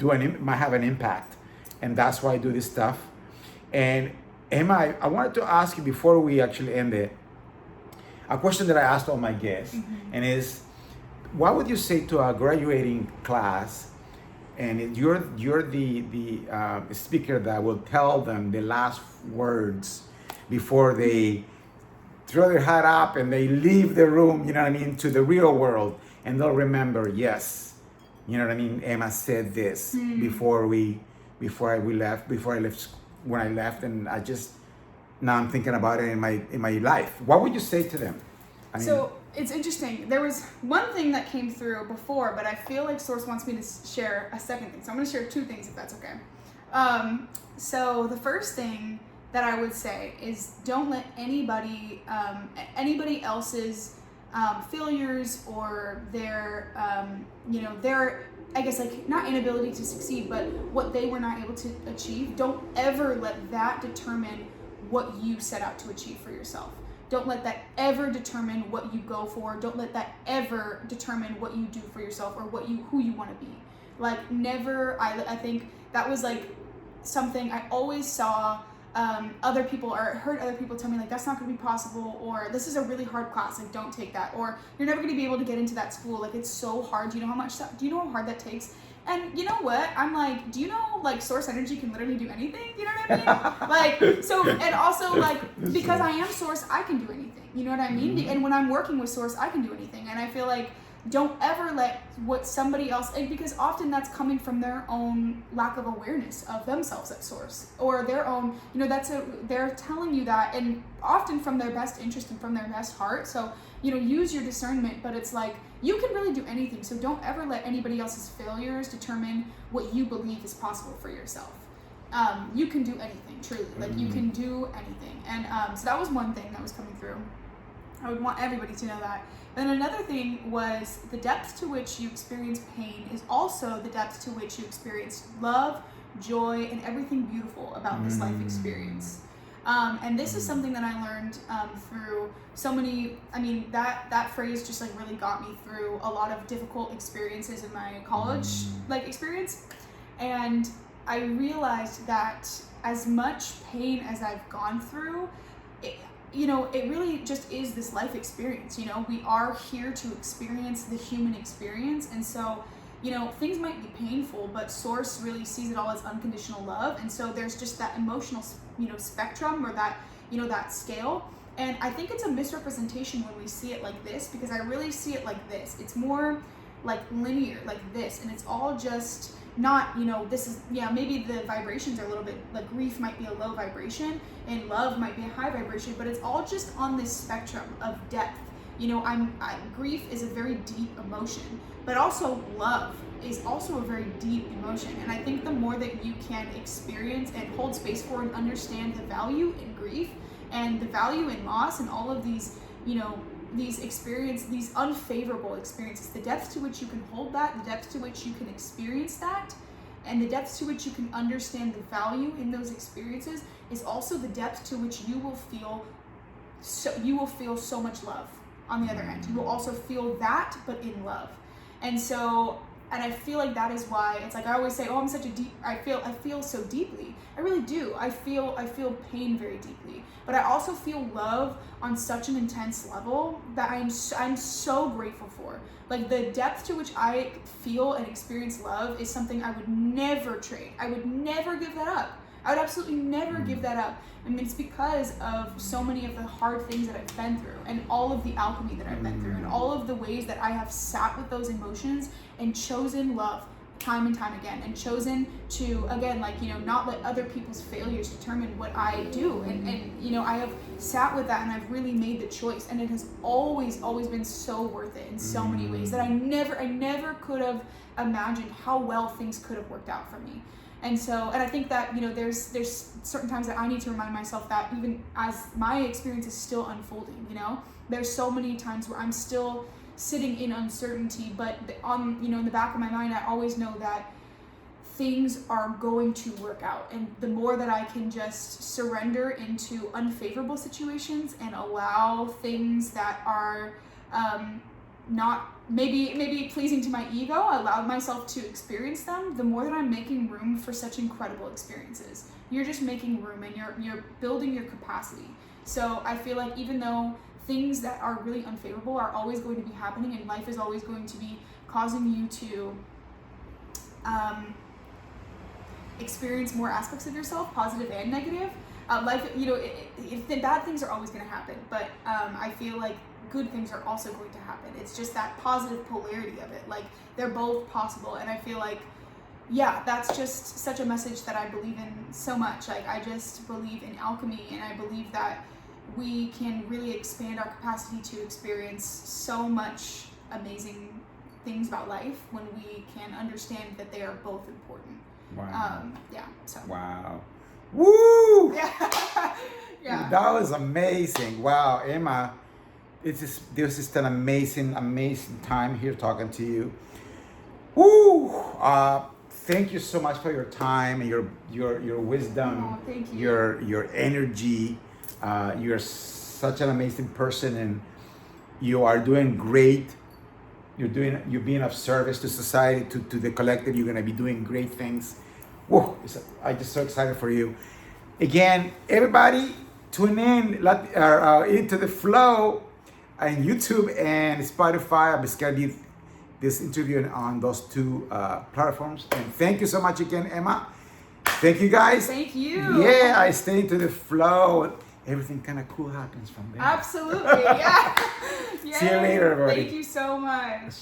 might have an impact, and that's why I do this stuff. And Emma, I wanted to ask you before we actually end it, a question that I asked all my guests, mm-hmm. and is, what would you say to a graduating class, and you're the speaker that will tell them the last words before they throw their hat up and they leave the room, to the real world, and they'll remember, yes, Emma said this before I left, and now I'm thinking about it in my life. What would you say to them? So it's interesting. There was one thing that came through before, but I feel like Source wants me to share a second thing. So I'm going to share two things, if that's okay. So the first thing that I would say is, don't let anybody else's failures or their I guess like not inability to succeed, but what they were not able to achieve. Don't ever let that determine what you set out to achieve for yourself. Don't let that ever determine what you go for. Don't let that ever determine what you do for yourself or who you want to be. Like never. I think that was like something I always saw other people, or heard other people tell me like that's not going to be possible, or this is a really hard class, like don't take that, or you're never going to be able to get into that school, like it's so hard. Do you know how hard that takes? And you know what? I'm like, do you know like source energy can literally do anything? You know what I mean? Like, so, and also like, because I am source, I can do anything. You know what I mean? Mm-hmm. And when I'm working with source, I can do anything. And I feel like, don't ever let what somebody else, and because often that's coming from their own lack of awareness of themselves at source, or their own, they're telling you that, and often from their best interest and from their best heart. So, use your discernment, but it's like, you can really do anything. So don't ever let anybody else's failures determine what you believe is possible for yourself. You can do anything, truly. Like, you can do anything. And so that was one thing that was coming through. I would want everybody to know that. Then another thing was the depth to which you experience pain is also the depth to which you experience love, joy, and everything beautiful about this life experience. And this is something that I learned through so many, that phrase just like really got me through a lot of difficult experiences in my college experience. And I realized that as much pain as I've gone through, it really just is this life experience. We are here to experience the human experience. And so, things might be painful, but source really sees it all as unconditional love. And so there's just that emotional, spectrum, or that, that scale. And I think it's a misrepresentation when we see it like this, because I really see it like this. It's more like linear, like this. And it's all just not, this is, maybe the vibrations are a little bit, like grief might be a low vibration and love might be a high vibration, but it's all just on this spectrum of depth. Grief is a very deep emotion, but also love is also a very deep emotion. And I think the more that you can experience and hold space for and understand the value in grief and the value in loss and all of these, these unfavorable experiences, the depth to which you can hold that, the depth to which you can experience that, and the depth to which you can understand the value in those experiences is also the depth to which you will feel so much love on the other end. You will also feel that, but in love. And I feel like that is why it's like I always say, I'm such a deep, I feel so deeply. I really do. I feel pain very deeply, but I also feel love on such an intense level that I'm so grateful for. Like, the depth to which I feel and experience love is something I would never trade. I would never give that up. I would absolutely never give that up. It's because of so many of the hard things that I've been through, and all of the alchemy that I've been through, and all of the ways that I have sat with those emotions and chosen love time and time again, and chosen to, again, not let other people's failures determine what I do. And I have sat with that, and I've really made the choice, and it has always been so worth it in so many ways that I never could have imagined how well things could have worked out for me. And I think that, there's certain times that I need to remind myself that even as my experience is still unfolding, there's so many times where I'm still sitting in uncertainty, but in the back of my mind, I always know that things are going to work out. And the more that I can just surrender into unfavorable situations and allow things that are not maybe pleasing to my ego, allow myself to experience them, the more that I'm making room for such incredible experiences. You're just making room, and you're building your capacity. So I feel like even though things that are really unfavorable are always going to be happening, and life is always going to be causing you to experience more aspects of yourself, positive and negative. Life, bad things are always going to happen, but I feel like good things are also going to happen. It's just that positive polarity of it. Like, they're both possible. And I feel like, that's just such a message that I believe in so much. Like, I just believe in alchemy, and I believe that we can really expand our capacity to experience so much amazing things about life when we can understand that they are both important. Wow. Wow. Woo! Yeah. That was amazing. Wow, Emma. This is an amazing time here talking to you. Woo! Thank you so much for your time and your wisdom. Oh, thank you. Your energy. You're such an amazing person, and you are doing great. You're being of service to society, to the collective. You're gonna be doing great things. Whoa! I'm just so excited for you. Again, everybody tune in into the flow on YouTube and Spotify. I'm just gonna be this interview on those two platforms. And thank you so much again, Emma. Thank you, guys. Thank you. Yeah, I stay into the flow. Everything kind of cool happens from there. Absolutely, yeah. See you later, everybody. Thank you so much.